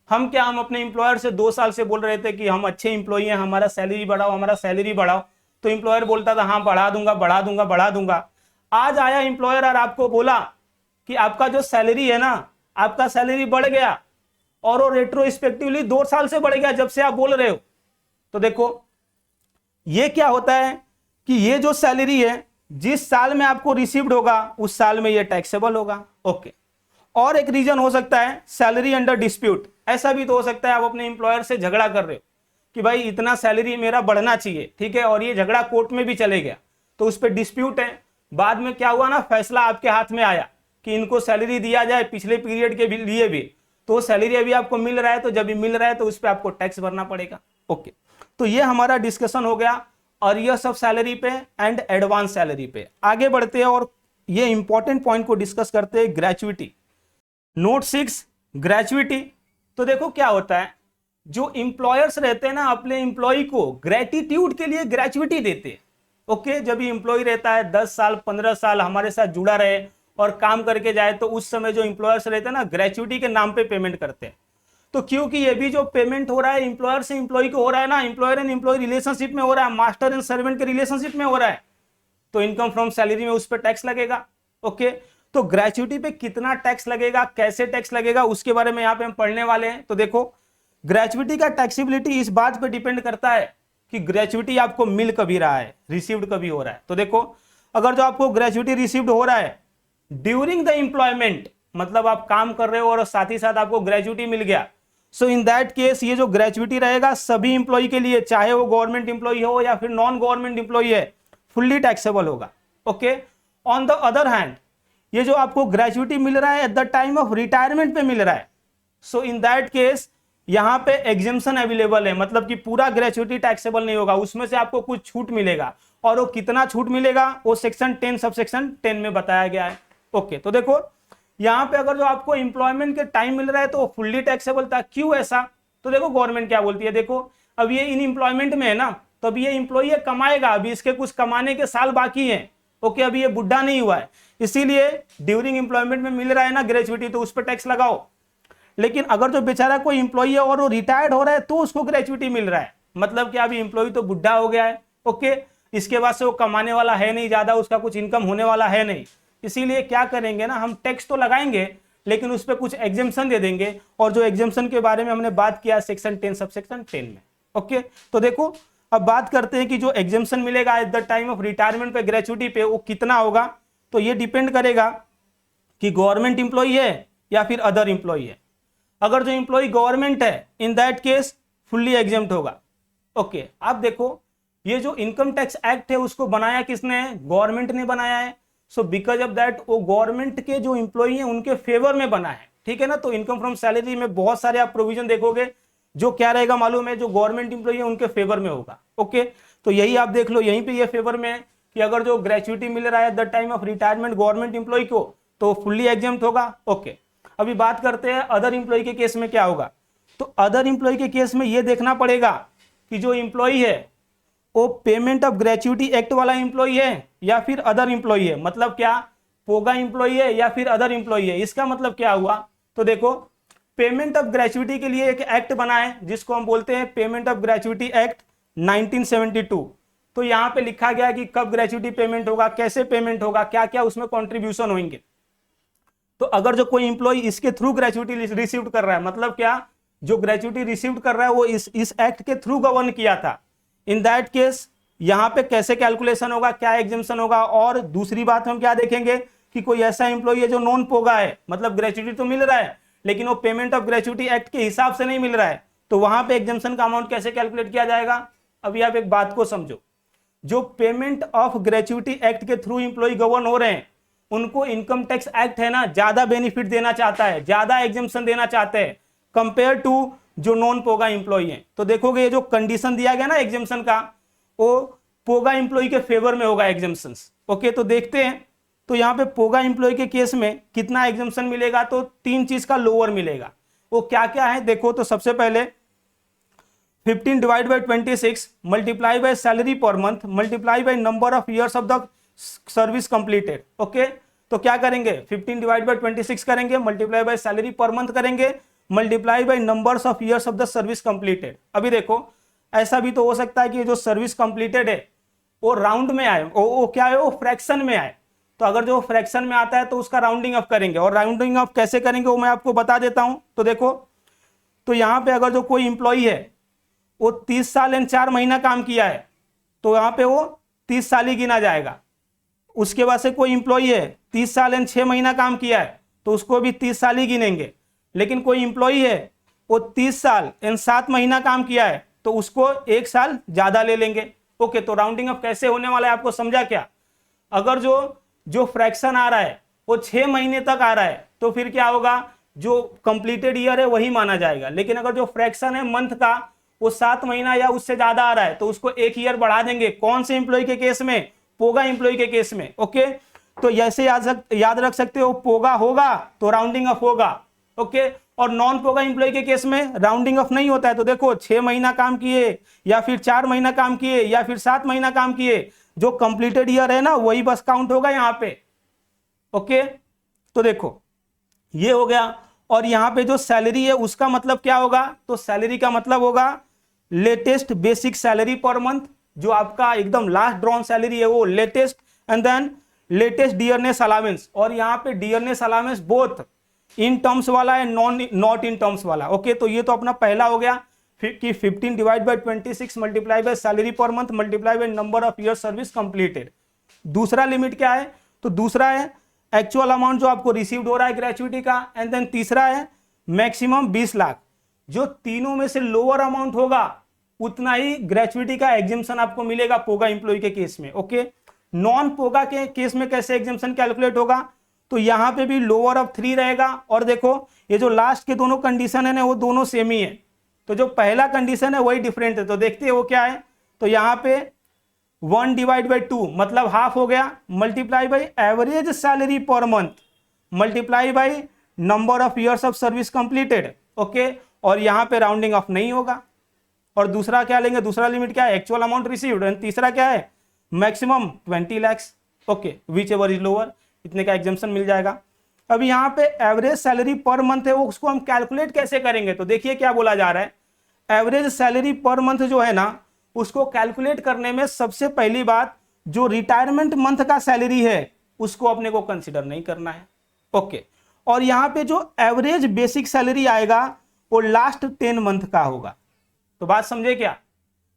हम अपने इंप्लॉयर से 2 साल से बोल रहे थे कि हम अच्छे इंप्लॉई हैं, हमारा सैलरी बढ़ाओ, हमारा सैलरी बढ़ाओ, तो इंप्लॉयर बोलता था हाँ बढ़ा दूंगा बढ़ा दूंगा बढ़ा दूंगा। आज आया इंप्लॉयर और आपको बोला कि आपका जो सैलरी है ना, आपका सैलरी बढ़ गया, और वो रेट्रोस्पेक्टिवली 2 साल से बढ़ गया जब से आप बोल रहे हो। तो देखो ये क्या होता है कि ये जो सैलरी है जिस साल में आपको रिसीव्ड होगा उस साल में ये टैक्सेबल होगा। ओके, और एक रीजन हो सकता है सैलरी अंडर डिस्प्यूट। ऐसा भी तो हो सकता है आप अपने इंप्लॉयर से झगड़ा कर रहे हो कि भाई इतना सैलरी मेरा बढ़ना चाहिए, ठीक है, और ये झगड़ा कोर्ट में भी चले गया, तो उस पर डिस्प्यूट है। बाद में क्या हुआ ना, फैसला आपके हाथ में आया कि इनको सैलरी दिया जाए पिछले पीरियड के लिए भी, तो सैलरी अभी आपको मिल रहा है, तो जब भी मिल रहा है तो उस पर आपको टैक्स भरना पड़ेगा। ओके, तो ये हमारा डिस्कशन हो गया अरियर्स ऑफ सैलरी पे एंड एडवांस सैलरी पे। आगे बढ़ते हैं और ये इंपॉर्टेंट पॉइंट को डिस्कस करते हैं, ग्रेचुइटी। Note 6, gratuity. तो देखो क्या होता है, जो इंप्लॉयर्स रहते हैं ना अपने इंप्लॉय को ग्रेटिट्यूड के लिए ग्रेचुइटी देते हैं। ओके, जब ये इंप्लॉय रहता है 10 साल 15 साल हमारे साथ जुड़ा रहे और काम करके जाए, तो उस समय जो इंप्लॉयर्स रहते हैं ना ग्रेचुइटी के नाम पे पेमेंट करते हैं। तो क्योंकि ये भी जो पेमेंट हो रहा है इंप्लॉयर से इंप्लॉय को हो रहा है ना, इंप्लॉयर एंड इंप्लॉय रिलेशनशिप में हो रहा है, मास्टर एंड सर्वेंट के रिलेशनशिप में हो रहा है, तो इनकम फ्रॉम सैलरी में उस पर टैक्स लगेगा। ओके, तो ग्रेचुइटी पे कितना टैक्स लगेगा, कैसे टैक्स लगेगा, उसके बारे में यहाँ पे हम पढ़ने वाले हैं। तो देखो, ग्रेचुइटी का टैक्सेबिलिटी इस बात पे डिपेंड करता है कि ग्रेचुइटी आपको मिल कभी रहा है, रिसीव्ड कभी हो रहा है। तो देखो, अगर जो आपको ग्रेजुएटी रिसीव्ड हो रहा है ड्यूरिंग द एम्प्लॉयमेंट, मतलब आप काम कर रहे हो और साथ ही साथ आपको ग्रेजुएटी मिल गया, सो इन दैट केस ये जो ग्रेजुएटी रहेगा सभी इंप्लॉय के लिए, चाहे वो गवर्नमेंट इंप्लॉय हो या फिर नॉन गवर्नमेंट इंप्लॉय है, फुल्ली टैक्सेबल होगा। Okay, on the other hand ये जो आपको ग्रेजुएटी मिल रहा है at the time of retirement पे मिल रहा है, सो इन दैट केस यहां पे एग्जेम्पशन अवेलेबल है, मतलब कि पूरा ग्रेजुएटी टैक्सेबल नहीं होगा, उसमें से आपको कुछ छूट मिलेगा, और वो कितना छूट मिलेगा वो सेक्शन 10 सबसेक्शन 10 में बताया गया है। ओके, तो देखो यहां पे अगर जो आपको एम्प्लॉयमेंट के टाइम मिल रहा है तो फुल्ली टैक्सेबल था, क्यों ऐसा? तो देखो गवर्नमेंट क्या बोलती है, देखो अब ये इन एम्प्लॉयमेंट में है ना, तो अभी ये एम्प्लॉय कमाएगा, अभी इसके कुछ कमाने के साल बाकी हैं। ओके, अभी ये बुढ़ा नहीं हुआ है, इसीलिए ड्यूरिंग एम्प्लॉयमेंट में मिल रहा है ना ग्रेजुएटी, तो उस पर टैक्स लगाओ। लेकिन अगर जो बेचारा कोई एम्प्लॉय है और वो रिटायर्ड हो रहा है तो उसको ग्रेजुएटी मिल रहा है, मतलब कि अभी एम्प्लॉय तो बुढ़ा हो गया है। ओके, इसके बाद से वो कमाने वाला है नहीं ज्यादा, उसका कुछ इनकम होने वाला है नहीं, इसीलिए क्या करेंगे ना, हम टैक्स तो लगाएंगे लेकिन उस पर कुछ एग्जेम्पशन दे देंगे, और जो एग्जेम्पशन के बारे में हमने बात किया सेक्शन 10 सबसेक्शन 10 में। ओके, तो देखो अब बात करते हैं कि जो एग्जेम्पशन मिलेगा eight the time of retirement पे ग्रेजुएटी पे वो कितना होगा। तो ये डिपेंड करेगा कि गवर्नमेंट इंप्लॉय है या फिर अदर इंप्लॉय है। अगर जो इंप्लॉय गवर्नमेंट है इन दैट केस फुल्ली एग्जेम्प्ट होगा। ओके, आप देखो ये जो इनकम टैक्स एक्ट है उसको बनाया किसने है? गवर्नमेंट ने बनाया है। सो बिकॉज ऑफ दैट वो गवर्नमेंट के जो इंप्लॉय हैं उनके फेवर में बना है, ठीक है ना। तो इनकम फ्रॉम सैलरी में बहुत सारे आप प्रोविजन देखोगे जो क्या रहेगा मालूम है, जो गवर्नमेंट इंप्लॉय है उनके फेवर में होगा। ओके, तो यही आप देख लो, यहीं पे ये फेवर में है कि अगर जो ग्रेजुएटी मिल रहा है at the time of retirement government employee को तो फुल्ली एग्जेम्प्ट होगा। ओके, अभी बात करते हैं अदर इंप्लॉय के केस में क्या होगा। तो अदर इंप्लॉय के केस में ये देखना पड़ेगा कि जो इंप्लॉय है वो पेमेंट ऑफ ग्रेजुएटी एक्ट वाला इंप्लॉय है या फिर अदर इंप्लॉय है, मतलब क्या पोगा इंप्लॉय है या फिर अदर इंप्लॉय है। इसका मतलब क्या हुआ, तो देखो पेमेंट ऑफ ग्रेजुएटी के लिए एक एक्ट बना है जिसको हम बोलते हैं पेमेंट ऑफ ग्रेजुएटी एक्ट 1972। तो यहाँ पे लिखा गया है कि कब ग्रेजुएटी पेमेंट होगा, कैसे पेमेंट होगा, क्या क्या उसमें कॉन्ट्रीब्यूशन होंगे। तो अगर जो कोई इंप्लॉय इसके थ्रू ग्रेजुएटी रिसीव कर रहा है, मतलब क्या जो ग्रेजुएटी रिसीव कर रहा है वो इस एक्ट के थ्रू गवर्न किया था, इन दैट केस यहां पे कैसे कैलकुलेशन होगा, क्या एग्जेम्पशन होगा। और दूसरी बात हम क्या देखेंगे कि कोई ऐसा इंप्लॉय है जो नॉन पोगा है, मतलब ग्रेजुएटी तो मिल रहा है लेकिन वो पेमेंट ऑफ ग्रेजुएटी एक्ट के हिसाब से नहीं मिल रहा है, तो वहां पे एग्जेम्पशन का अमाउंट कैसे कैलकुलेट किया जाएगा। अभी आप एक बात को समझो, जो पेमेंट ऑफ ग्रेजुएटी एक्ट के थ्रू इंप्लॉय गवर्न हो रहे हैं उनको इनकम टैक्स एक्ट है ना ज्यादा बेनिफिट देना चाहता है, ज्यादा एग्जेम्पशन देना चाहते हैं कंपेयर टू जो नॉन पोगा इंप्लॉय है। तो देखोगे ये जो कंडीशन दिया गया ना एग्जेम्पशन का, वो पोगा इंप्लॉय के फेवर में होगा एग्जेम्पशंस। ओके, तो देखते हैं। तो यहाँ पे पोगा इंप्लॉय के केस में कितना एग्जेम्पशन मिलेगा, तो 3 चीज का लोअर मिलेगा। वो क्या क्या है देखो, तो सबसे पहले 15 divide by 26 multiply by salary per month multiply by number of years of the service completed. Okay, तो क्या करेंगे 15 डिवाइड बाय 26 करेंगे, multiply by salary per month करेंगे, multiply by numbers of years of the service completed. अभी देखो ऐसा भी तो हो सकता है कि जो सर्विस कंप्लीटेड है वो राउंड में आए, वो क्या है, वो फ्रैक्शन में आए। तो अगर जो फ्रैक्शन में आता है तो उसका राउंडिंग ऑफ करेंगे, और राउंडिंग ऑफ कैसे करेंगे वो मैं आपको बता देता हूं। तो देखो, तो यहां पे अगर जो कोई इंप्लॉई है वो 30 साल एंड 4 महीना काम किया है तो यहां पे वो 30 साल ही गिना जाएगा। उसके बाद से कोई इंप्लॉई है 30 साल एंड 6 महीना काम किया है तो उसको भी 30 साल ही गिनेंगे। लेकिन कोई इंप्लॉई है वो 30 साल एंड 7 महीना काम किया है तो उसको 1 साल ज्यादा ले लेंगे। ओके, तो राउंडिंग ऑफ कैसे होने वाला है आपको समझा क्या। अगर जो फ्रैक्शन आ रहा है वो 6 महीने तक आ रहा है तो फिर क्या होगा, जो कंप्लीटेड ईयर है वही माना जाएगा। लेकिन अगर जो फ्रैक्शन है मंथ का वो 7 महीना या उससे ज्यादा आ रहा है तो उसको 1 ईयर बढ़ा देंगे। कौन से इंप्लॉय के केस में, पोगा इंप्लॉय के केस में। ओके, तो ऐसे याद रख सकते हो, पोगा होगा तो राउंडिंग ऑफ होगा। ओके, और नॉन पोगा इंप्लॉय के केस में राउंडिंग ऑफ नहीं होता है। तो देखो 6 महीना काम किए या फिर 4 महीना काम किए या फिर 7 महीना काम किए, जो कंप्लीटेड ईयर है ना वही बस काउंट होगा यहां पे। ओके, तो देखो ये हो गया। और यहां पे जो सैलरी है उसका मतलब क्या होगा, तो सैलरी का मतलब होगा latest basic salary per month, जो आपका एकदम लास्ट ड्रॉन सैलरी है वो latest, and then latest dearness allowance. और यहाँ पे dearness allowance both in terms वाला है, नॉट इन टर्म्स वाला। ओके, तो ये तो अपना पहला हो गया कि 15 divide by 26 multiply by salary per month multiply by number of year service completed. दूसरा लिमिट क्या है, तो दूसरा है एक्चुअल अमाउंट जो आपको रिसीव्ड हो रहा है ग्रेचुइटी का, एंड देन तीसरा है मैक्सिमम 20 लाख। जो तीनों में से लोअर अमाउंट होगा उतना ही ग्रेचुइटी का एग्जेम्पशन आपको मिलेगा पोगा इंप्लॉय के केस में। ओके, नॉन पोगा के केस में कैसे एग्जेम्पशन कैलकुलेट होगा, तो यहां पे भी लोअर ऑफ 3 रहेगा। और देखो ये जो लास्ट के दोनों कंडीशन है ना वो दोनों सेम ही है, तो जो पहला कंडीशन है वही डिफरेंट है। तो देखते हैं वो क्या है, तो यहां पे 1 डिवाइड बाई 2 मतलब हाफ हो गया, multiply by average salary per month, multiply by number of years of service completed. Okay, और यहां पे राउंडिंग ऑफ नहीं होगा। और दूसरा क्या लेंगे, दूसरा लिमिट क्या है, एक्चुअल अमाउंट रिसीव्ड, एंड तीसरा क्या है, maximum 20 lakh. Okay, which ever is lower, इतने का एग्जेम्पशन मिल जाएगा। अब यहाँ पे एवरेज सैलरी पर मंथ है, वो उसको हम कैलकुलेट कैसे करेंगे, तो देखिए क्या बोला जा रहा है, एवरेज सैलरी पर मंथ जो है ना उसको कैलकुलेट करने में सबसे पहली बात जो रिटायरमेंट मंथ का सैलरी है उसको अपने को कंसिडर नहीं करना है। ओके, और यहाँ पे जो एवरेज बेसिक सैलरी आएगा वो लास्ट 10 मंथ का होगा। तो बात समझे क्या,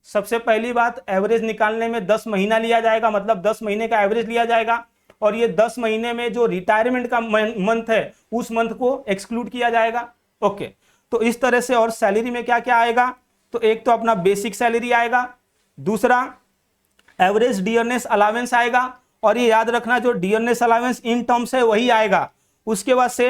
सबसे पहली बात एवरेज निकालने में 10 महीना लिया जाएगा, मतलब 10 महीने का एवरेज लिया जाएगा, और ये 10 महीने में जो रिटायरमेंट का मंथ है उस मंथ को एक्सक्लूड किया जाएगा। ओके, तो इस तरह से। और सैलरी में क्या क्या आएगा, तो एक तो अपना बेसिक सैलरी आएगा, दूसरा एवरेज डियरनेस अलावेंस आएगा, और ये याद रखना जो डियरनेस अलावेंस इन टर्म्स है वही आएगा। उसके बाद से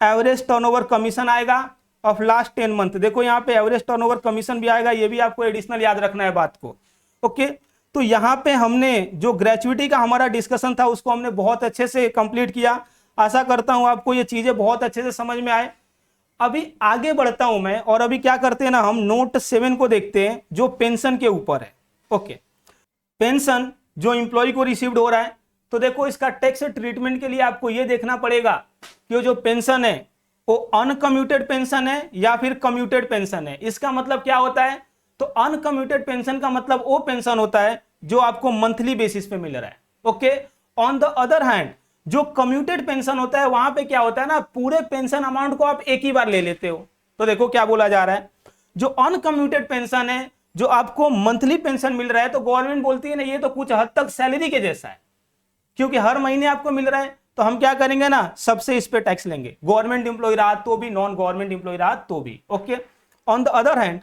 एवरेज टर्नओवर कमीशन आएगा ऑफ लास्ट 10 मंथ। देखो यहाँ पे एवरेज टर्नओवर कमीशन भी आएगा, ये भी आपको एडिशनल याद रखना है बात को। ओके, तो यहाँ पे हमने जो ग्रेचुइटी का हमारा डिस्कशन था उसको हमने बहुत अच्छे से कंप्लीट किया। आशा करता हूँ आपको ये चीजें बहुत अच्छे से समझ में आए। अभी आगे बढ़ता हूं मैं, और अभी क्या करते हैं ना, हम नोट 7 को देखते हैं जो पेंशन के ऊपर है। ओके, पेंशन जो इंप्लॉय को रिसीव्ड हो रहा है, तो देखो इसका टैक्स ट्रीटमेंट के लिए आपको यह देखना पड़ेगा कि जो पेंशन है वो अनकम्यूटेड पेंशन है या फिर कम्यूटेड पेंशन है। इसका मतलब क्या होता है, तो अनकम्यूटेड पेंशन का मतलब वो पेंशन होता है जो आपको मंथली बेसिस पे मिल रहा है। Okay, on the other hand जो कम्यूटेड पेंशन होता है वहां पे क्या होता है ना, पूरे पेंशन अमाउंट को आप एक ही बार ले लेते हो। तो देखो क्या बोला जा रहा है, जो अनकम्यूटेड पेंशन है जो आपको मंथली पेंशन मिल रहा है, तो गवर्नमेंट बोलती है ना ये तो कुछ हद तक सैलरी के जैसा है, क्योंकि हर महीने आपको मिल रहा है। तो हम क्या करेंगे ना, सबसे इस पे टैक्स लेंगे, गवर्नमेंट इंप्लॉय रहा तो भी, नॉन गवर्नमेंट इंप्लॉय रहा तो भी। Okay, on the other hand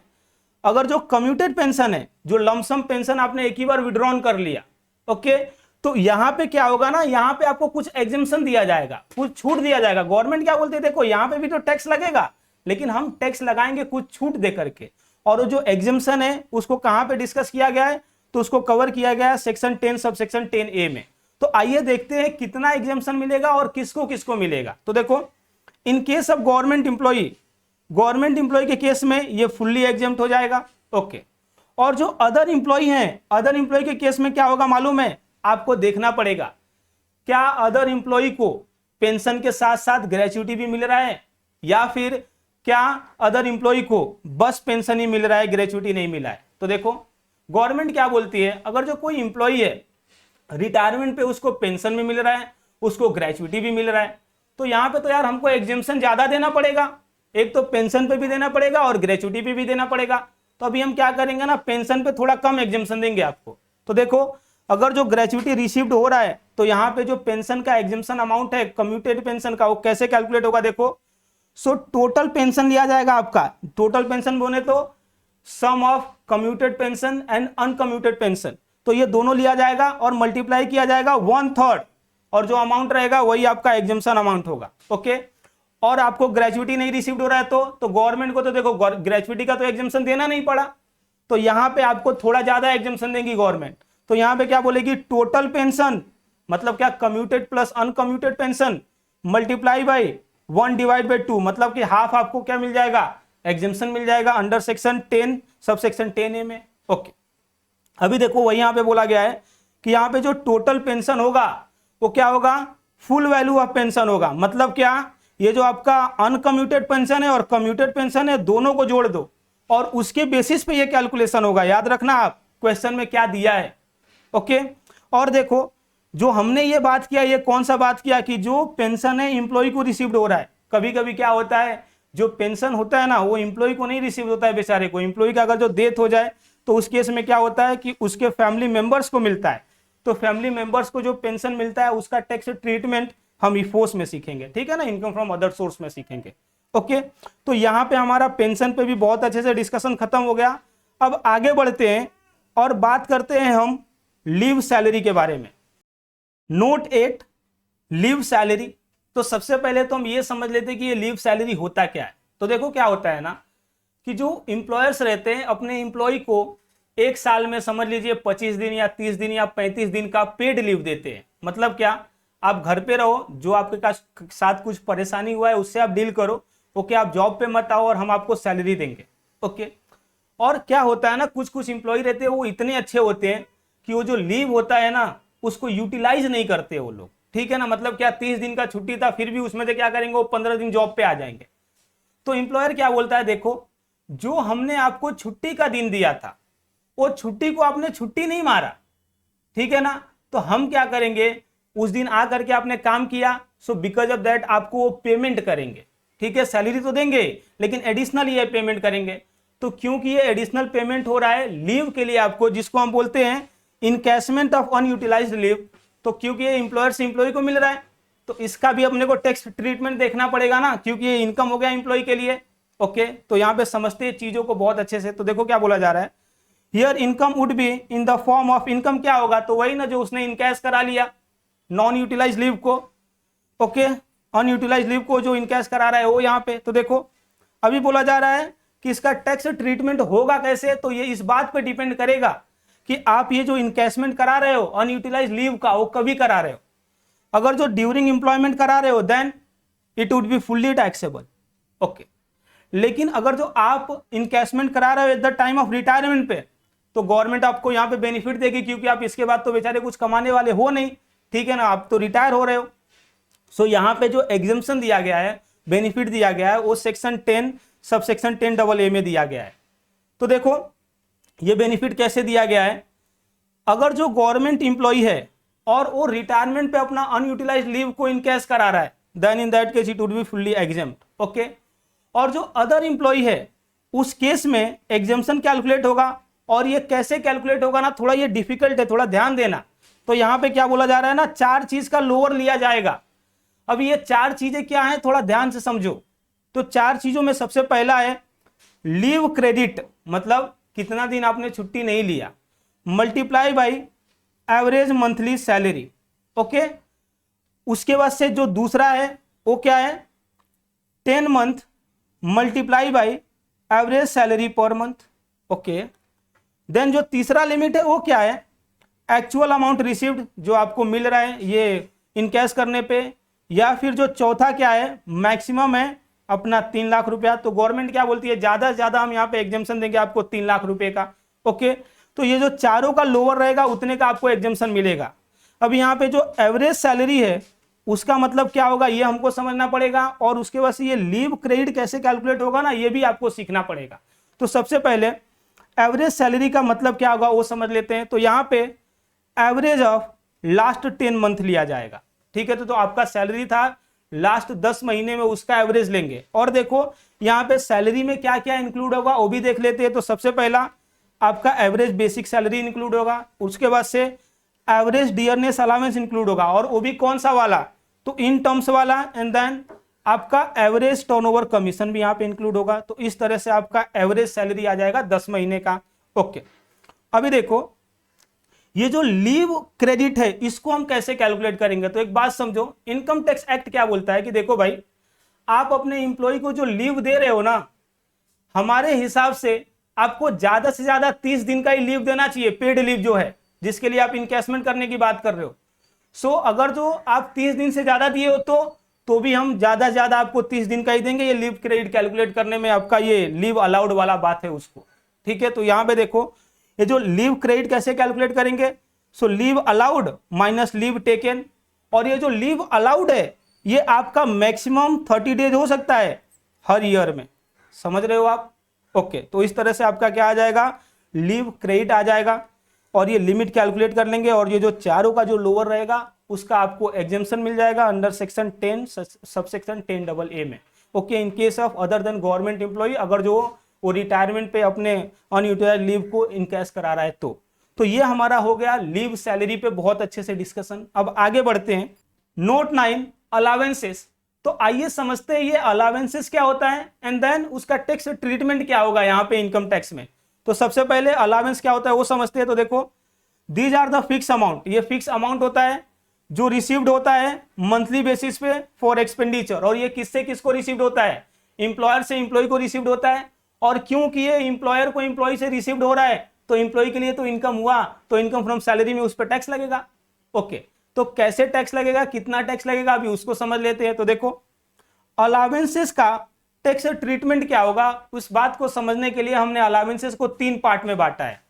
अगर जो कम्यूटेड पेंशन है, जो लमसम पेंशन आपने एक ही बार विड्रॉन कर लिया, ओके, तो यहां पे क्या होगा ना, यहां पे आपको कुछ एग्जेम्पशन दिया जाएगा, कुछ छूट दिया जाएगा। गवर्नमेंट क्या बोलते हैं, देखो यहां पे भी तो टैक्स लगेगा, लेकिन हम टैक्स लगाएंगे कुछ छूट दे करके। और जो एग्जेम्पशन है उसको कहां पे डिस्कस किया गया है, तो उसको कवर किया गया है सेक्शन 10 सब सेक्शन 10A में। तो आइए देखते हैं कितना एग्जेम्पशन मिलेगा और किसको किसको मिलेगा। तो देखो in case of government employee के केस में ये फुल्ली एग्जेम्प्ट हो जाएगा। ओके, और जो अदर इंप्लॉय हैं, अदर इंप्लॉय के केस में क्या होगा मालूम है, आपको देखना पड़ेगा क्या अदर इंप्लॉय को पेंशन के साथ साथ ग्रेच्युटी भी मिल रहा है, या फिर क्या अदर इंप्लॉय को बस पेंशन ही मिल रहा है, ग्रेच्युटी नहीं मिला है। तो देखो गवर्नमेंट क्या बोलती है, अगर जो कोई इंप्लॉय है रिटायरमेंट पे उसको पेंशन भी मिल रहा है, उसको ग्रेच्युटी भी मिल रहा है, तो यहां पे तो यार हमको एग्जेम्पशन ज्यादा देना पड़ेगा, एक तो पेंशन पे भी देना पड़ेगा और ग्रेच्युटी पे भी देना पड़ेगा। तो अभी हम क्या करेंगे ना, पेंशन पे थोड़ा कम एग्जेम्पशन देंगे आपको। तो देखो अगर जो ग्रेच्युटी रिसीव्ड हो रहा है, तो यहाँ पे जो पेंशन का एग्जेम्पशन अमाउंट है कम्यूटेड पेंशन का, वो कैसे कैलकुलेट होगा, देखो सो टोटल पेंशन लिया जाएगा आपका, टोटल पेंशन बोले तो sum of commuted pension and uncommuted pension, तो ये दोनों लिया जाएगा और मल्टीप्लाई किया जाएगा 1/3, और जो अमाउंट रहेगा वही आपका एग्जेम्पशन अमाउंट होगा। ओके, और आपको ग्रेच्युटी नहीं रिसीव्ड हो रहा है तो गवर्नमेंट को तो देखो ग्रेच्युटी का तो एग्जेम्पशन देना नहीं पड़ा, तो यहाँ पे आपको थोड़ा ज्यादा एग्जेम्पशन देंगी गवर्नमेंट। तो यहाँ पे क्या बोलेगी, टोटल पेंशन मतलब क्या, commuted plus uncommuted pension multiply by 1/2, मतलब कि हाफ आपको क्या मिल जाएगा, एग्जेम्पशन मिल जाएगा under section 10 sub section 10A में। ओके, अभी देखो वही यहाँ पे बोला गया है कि यहाँ पे जो टोटल पेंशन होगा वो क्या होगा, फुल वैल्यू ऑफ पेंशन होगा। मतलब क्या, ये जो आपका अनकम्यूटेड पेंशन है और कम्यूटेड पेंशन है दोनों को जोड़ दो और उसके बेसिस पे ये कैलकुलेशन होगा। याद रखना आप क्वेश्चन में क्या दिया है। ओके, और देखो जो हमने ये बात किया, ये कौन सा बात किया कि जो पेंशन है इंप्लॉय को रिसीव्ड हो रहा है। कभी कभी क्या होता है, जो पेंशन होता है ना वो इंप्लॉय को नहीं रिसीव होता है बेचारे को, इंप्लॉय का अगर जो डेथ हो जाए तो उस केस में क्या होता है कि उसके फैमिली मेंबर्स को मिलता है। तो फैमिली मेंबर्स को जो पेंशन मिलता है उसका टैक्स ट्रीटमेंट हम इफोस में सीखेंगे, ठीक है ना, इनकम फ्रॉम अदर सोर्स में सीखेंगे। ओके, तो यहाँ पे हमारा पेंशन पे भी बहुत अच्छे से डिस्कशन खत्म हो गया। अब आगे बढ़ते हैं और बात करते हैं हम लीव सैलरी के बारे में। Note 8 leave salary. तो सबसे पहले तो हम ये समझ लेते हैं कि ये लीव सैलरी होता क्या है। तो देखो क्या होता है ना कि जो इंप्लॉयर्स रहते हैं अपने इंप्लॉय को एक साल में समझ लीजिए 25 दिन या 30 दिन या 35 दिन का पेड लीव देते हैं। मतलब क्या, आप घर पे रहो, जो आपके साथ कुछ परेशानी हुआ है उससे आप डील करो, ओके, आप जॉब पे मत आओ और हम आपको सैलरी देंगे। ओके, और क्या होता है ना, कुछ कुछ इंप्लॉय रहते हैं वो इतने अच्छे होते हैं कि वो जो लीव होता है ना उसको यूटिलाइज नहीं करते वो लोग, ठीक है ना। मतलब क्या, 30 दिन का छुट्टी था फिर भी उसमें से क्या करेंगे, वो 15 दिन जॉब पे आ जाएंगे। तो इंप्लॉयर क्या बोलता है, देखो जो हमने आपको छुट्टी का दिन दिया था वो छुट्टी को आपने छुट्टी नहीं मारा, ठीक है ना, तो हम क्या करेंगे, उस दिन आ करके आपने काम किया, सो बिकॉज ऑफ दैट आपको वो पेमेंट करेंगे, ठीक है। सैलरी तो देंगे लेकिन एडिशनल ये पेमेंट करेंगे। तो क्योंकि ये एडिशनल पेमेंट हो रहा है लीव के लिए आपको, जिसको हम बोलते हैं इनकैशमेंट ऑफ अनयूटिलाइज्ड लीव, तो क्योंकि ये इंप्लॉयर से इंप्लॉय को मिल रहा है तो इसका भी अपने को टैक्स ट्रीटमेंट देखना पड़ेगा ना, क्योंकि ये इनकम हो गया इंप्लॉय के लिए। ओके, तो यहाँ पे समझते हैं चीजों को बहुत अच्छे से। तो देखो क्या बोला जा रहा है, here income would be in the form of, income क्या होगा, तो वही ना जो उसने इनकैश करा लिया नॉन यूटिलाइज लीव को। ओके, अनयूटिलाइज लीव को जो इनकैश करा रहा है वो यहाँ पे। तो देखो अभी बोला जा रहा है कि इसका टैक्स ट्रीटमेंट होगा कैसे, तो ये इस बात पे डिपेंड करेगा कि आप ये जो इनकैशमेंट करा रहे हो अनयूटिलाइज लीव का वो कभी करा रहे हो। अगर जो ड्यूरिंग एम्प्लॉयमेंट करा रहे हो then it would be fully taxable. Okay, लेकिन अगर जो आप इनकैशमेंट करा रहे हो at the time of retirement पे, तो गवर्नमेंट आपको यहाँ पे बेनिफिट देगी, क्योंकि आप इसके बाद तो बेचारे कुछ कमाने वाले हो नहीं, ठीक है ना, आप तो रिटायर हो रहे हो। सो यहाँ पे जो एग्जम्पशन दिया गया है, बेनिफिट दिया गया है, वो सेक्शन 10 सब सेक्शन 10AA में दिया गया है। तो देखो ये बेनिफिट कैसे दिया गया है, अगर जो गवर्नमेंट इंप्लॉई है और वो रिटायरमेंट पे अपना अनयूटिलाइज लीव को इनकैश करा रहा है, then in that case it would be fully exempt. Okay, और जो अदर इंप्लॉई है उस केस में एग्जेम्पशन कैलकुलेट होगा, और ये कैसे कैलकुलेट होगा ना, थोड़ा ये डिफिकल्ट है, थोड़ा ध्यान देना। तो यहाँ पे क्या बोला जा रहा है ना, 4 चीज का लोअर लिया जाएगा। अब ये 4 चीजें क्या है, थोड़ा ध्यान से समझो। तो 4 चीजों में सबसे पहला है लीव क्रेडिट, मतलब कितना दिन आपने छुट्टी नहीं लिया, multiply by average monthly salary. Okay, उसके बाद से जो दूसरा है वो क्या है, 10 month multiply by average salary per month. Okay, then जो तीसरा लिमिट है वो क्या है, एक्चुअल अमाउंट रिसीव्ड, जो आपको मिल रहा है ये इनकैश करने पे, या फिर जो चौथा क्या है, मैक्सिमम है अपना 3 लाख रुपया। तो गवर्नमेंट क्या बोलती है, ज्यादा से ज्यादा हम यहाँ पे एग्जेम्पशन देंगे आपको 3 लाख रुपए का। ओके, तो ये जो चारों का लोअर रहेगा उतने का आपको एग्जेम्पशन मिलेगा। अब यहाँ पे जो एवरेज सैलरी है उसका मतलब क्या होगा ये हमको समझना पड़ेगा, और उसके बाद से ये लीव क्रेडिट कैसे कैलकुलेट होगा ना ये भी आपको सीखना पड़ेगा। तो सबसे पहले एवरेज सैलरी का मतलब क्या होगा वो समझ लेते हैं। तो यहाँ पे एवरेज ऑफ लास्ट 10 मंथ लिया जाएगा, ठीक है। तो आपका सैलरी था लास्ट 10 महीने में, उसका एवरेज लेंगे। और देखो यहाँ पे सैलरी में क्या क्या इंक्लूड होगा वो भी देख लेते हैं। तो सबसे पहला आपका एवरेज बेसिक सैलरी इंक्लूड होगा, उसके बाद से एवरेज डियरनेस अलाउंस इंक्लूड होगा, और वो भी कौन सा वाला, तो इन टर्म्स वाला। एंड देन आपका एवरेज टर्नओवर कमीशन भी यहाँ पे इंक्लूड होगा। तो इस तरह से आपका एवरेज सैलरी आ जाएगा 10 महीने का। ओके, अभी देखो ये जो लीव क्रेडिट है इसको हम कैसे कैलकुलेट करेंगे। तो एक बात समझो, इनकम टैक्स एक्ट क्या बोलता है कि देखो भाई, आप अपने इंप्लॉय को जो लीव दे रहे हो ना, हमारे हिसाब से आपको ज्यादा से ज्यादा 30 दिन का ही लीव देना चाहिए, पेड लीव जो है, जिसके लिए आप इनकैशमेंट करने की बात कर रहे हो। सो अगर जो आप 30 दिन से ज्यादा दिए हो तो भी हम ज्यादा से ज्यादा आपको 30 दिन का ही देंगे। ये लीव क्रेडिट कैलकुलेट करने में आपका ये लीव अलाउड वाला बात है उसको, ठीक है। तो यहां पे देखो ये जो लीव क्रेडिट कैसे कैलकुलेट करेंगे, so leave allowed minus leave taken, और ये जो लीव अलाउड है ये आपका मैक्सिमम 30 डेज हो सकता है हर ईयर में, समझ रहे हो आप। ओके, तो इस तरह से आपका क्या आ जाएगा, लीव क्रेडिट आ जाएगा, और ये लिमिट कैलकुलेट कर लेंगे, और ये जो चारों का जो लोअर रहेगा उसका आपको एग्जेम्पशन मिल जाएगा अंडर सेक्शन 10 सबसेक्शन 10AA में। Okay, in case of other than government employee, अगर जो वो रिटायरमेंट पे अपने अनयूटिलाइज्ड लीव को इनकैश करा रहा है तो तो ये हमारा हो गया लीव सैलरी पे बहुत अच्छे से डिस्कशन। अब आगे बढ़ते हैं, नोट 9 अलावेंसेस। तो आइए समझते हैं ये अलावेंसेस क्या होता है एंड देन उसका टैक्स ट्रीटमेंट क्या होगा यहाँ पे इनकम टैक्स में। तो सबसे पहले अलावेंस क्या होता है वो समझते हैं। तो देखो, these are the fixed amount, ये फिक्स अमाउंट होता है जो रिसीव्ड होता है मंथली बेसिस पे फॉर एक्सपेंडिचर। और ये किससे किसको रिसीव्ड होता है? इंप्लॉयर से इंप्लॉय को रिसीव्ड होता है। और क्योंकि ये इंप्लॉयर को इंप्लॉय से रिसीव्ड हो रहा है तो इंप्लॉय के लिए तो इनकम हुआ, तो इनकम फ्रॉम सैलरी में उस पर टैक्स लगेगा। ओके, तो कैसे टैक्स लगेगा, कितना टैक्स लगेगा, अभी उसको समझ लेते हैं। तो देखो, अलावेंसेस का टैक्स ट्रीटमेंट क्या होगा उस बात को समझने के लिए हमने अलावेंसेस को 3 पार्ट में बांटा है,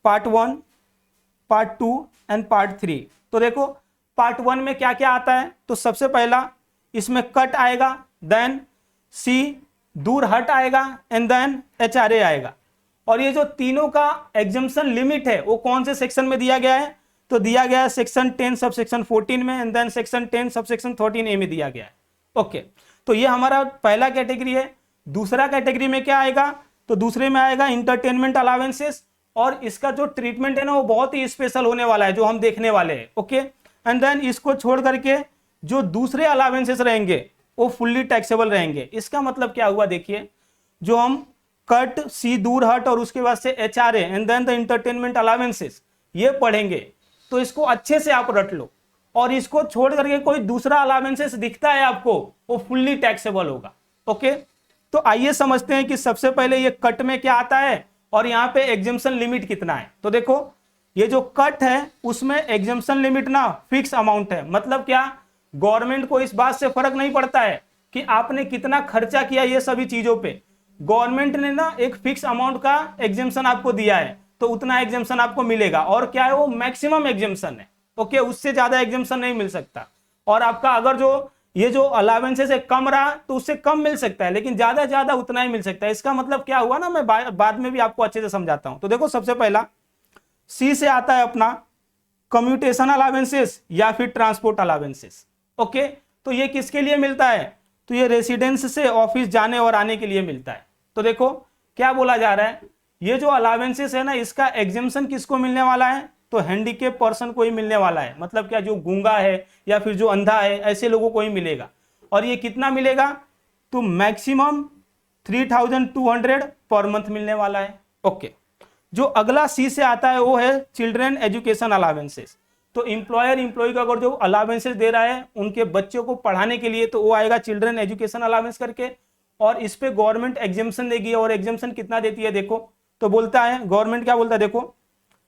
पार्ट 1, पार्ट 2 एंड पार्ट 3। तो देखो, पार्ट 1 में क्या क्या आता है। तो सबसे पहला इसमें कट आएगा, देन सी दूर हट आएगा एंड देन HRA आएगा। और ये जो तीनों का एग्जम्पशन लिमिट है वो कौन से सेक्शन में दिया गया है? तो दिया गया है सेक्शन 10 सब सेक्शन 14 में and then section 10 sub section 13A में दिया गया है। ओके, तो ये हमारा पहला कैटेगरी है। दूसरा कैटेगरी में क्या आएगा? तो दूसरे में आएगा इंटरटेनमेंट अलावेंसेस, और इसका जो ट्रीटमेंट है ना वो बहुत ही स्पेशल होने वाला है जो हम देखने वाले हैं। ओके, एंड देन इसको छोड़ करके जो दूसरे अलावेंसेस रहेंगे वो फुल्ली टैक्सेबल रहेंगे। इसका मतलब क्या हुआ? देखिए, जो हम कट, सी दूर हट और उसके बाद से HRA and then the entertainment allowances ये पढ़ेंगे, तो इसको अच्छे से आप रट लो। और इसको छोड़ करके कोई दूसरा अलावेंसेस दिखता है आपको, वो फुल्ली टैक्सेबल होगा। ओके, तो आइए समझते हैं कि सबसे पहले ये कट में क्या आता है और यहाँ पे एग्जम्पशन लिमिट कितना है। तो देखो, ये जो कट है उसमें एग्जम्पशन लिमिट ना फिक्स अमाउंट है। मतलब क्या? गवर्नमेंट को इस बात से फर्क नहीं पड़ता है कि आपने कितना खर्चा किया ये सभी चीजों पे। गवर्नमेंट ने ना एक फिक्स अमाउंट का एग्जम्पशन आपको दिया है, तो उतना एग्जम्पशन आपको मिलेगा। और क्या है? वो मैक्सिमम एग्जम्पशन है। ओके, उससे ज्यादा एग्जम्पशन नहीं मिल सकता। और आपका अगर जो ये जो अलावेंसेस है कम रहा तो उससे कम मिल सकता है, लेकिन ज्यादा उतना ही मिल सकता है। इसका मतलब क्या हुआ ना, मैं बाद में भी आपको अच्छे से समझाता हूं। तो देखो, सबसे पहला सी से आता है अपना कम्यूटेशन अलावेंसेस या फिर ट्रांसपोर्ट अलावेंसेस। ओके, तो ये किसके लिए मिलता है? तो ये रेसिडेंस से ऑफिस जाने और आने के लिए मिलता है। तो देखो क्या बोला जा रहा है, ये जो अलावेंसेस है ना इसका एग्जम्पशन किसको मिलने वाला है? तो हैंडीकेप पर्सन को ही मिलने वाला है। मतलब क्या? जो गूंगा है या फिर जो अंधा है, ऐसे लोगों को ही मिलेगा। और ये कितना मिलेगा? तो मैक्सिमम 3200 पर मंथ मिलने वाला है। ओके, जो अगला सी से आता है वो है चिल्ड्रन एजुकेशन अलावेंसेस। तो इंप्लॉयर इंप्लॉय को अगर जो अलावेंसेस दे रहा है उनके बच्चों को पढ़ाने के लिए, तो वो आएगा चिल्ड्रन एजुकेशन अलावेंस करके। और इस पे गवर्नमेंट एग्जम्पशन देगी। और एग्जम्पशन कितना देती है? देखो, तो बोलता है गवर्नमेंट, क्या बोलता है? देखो,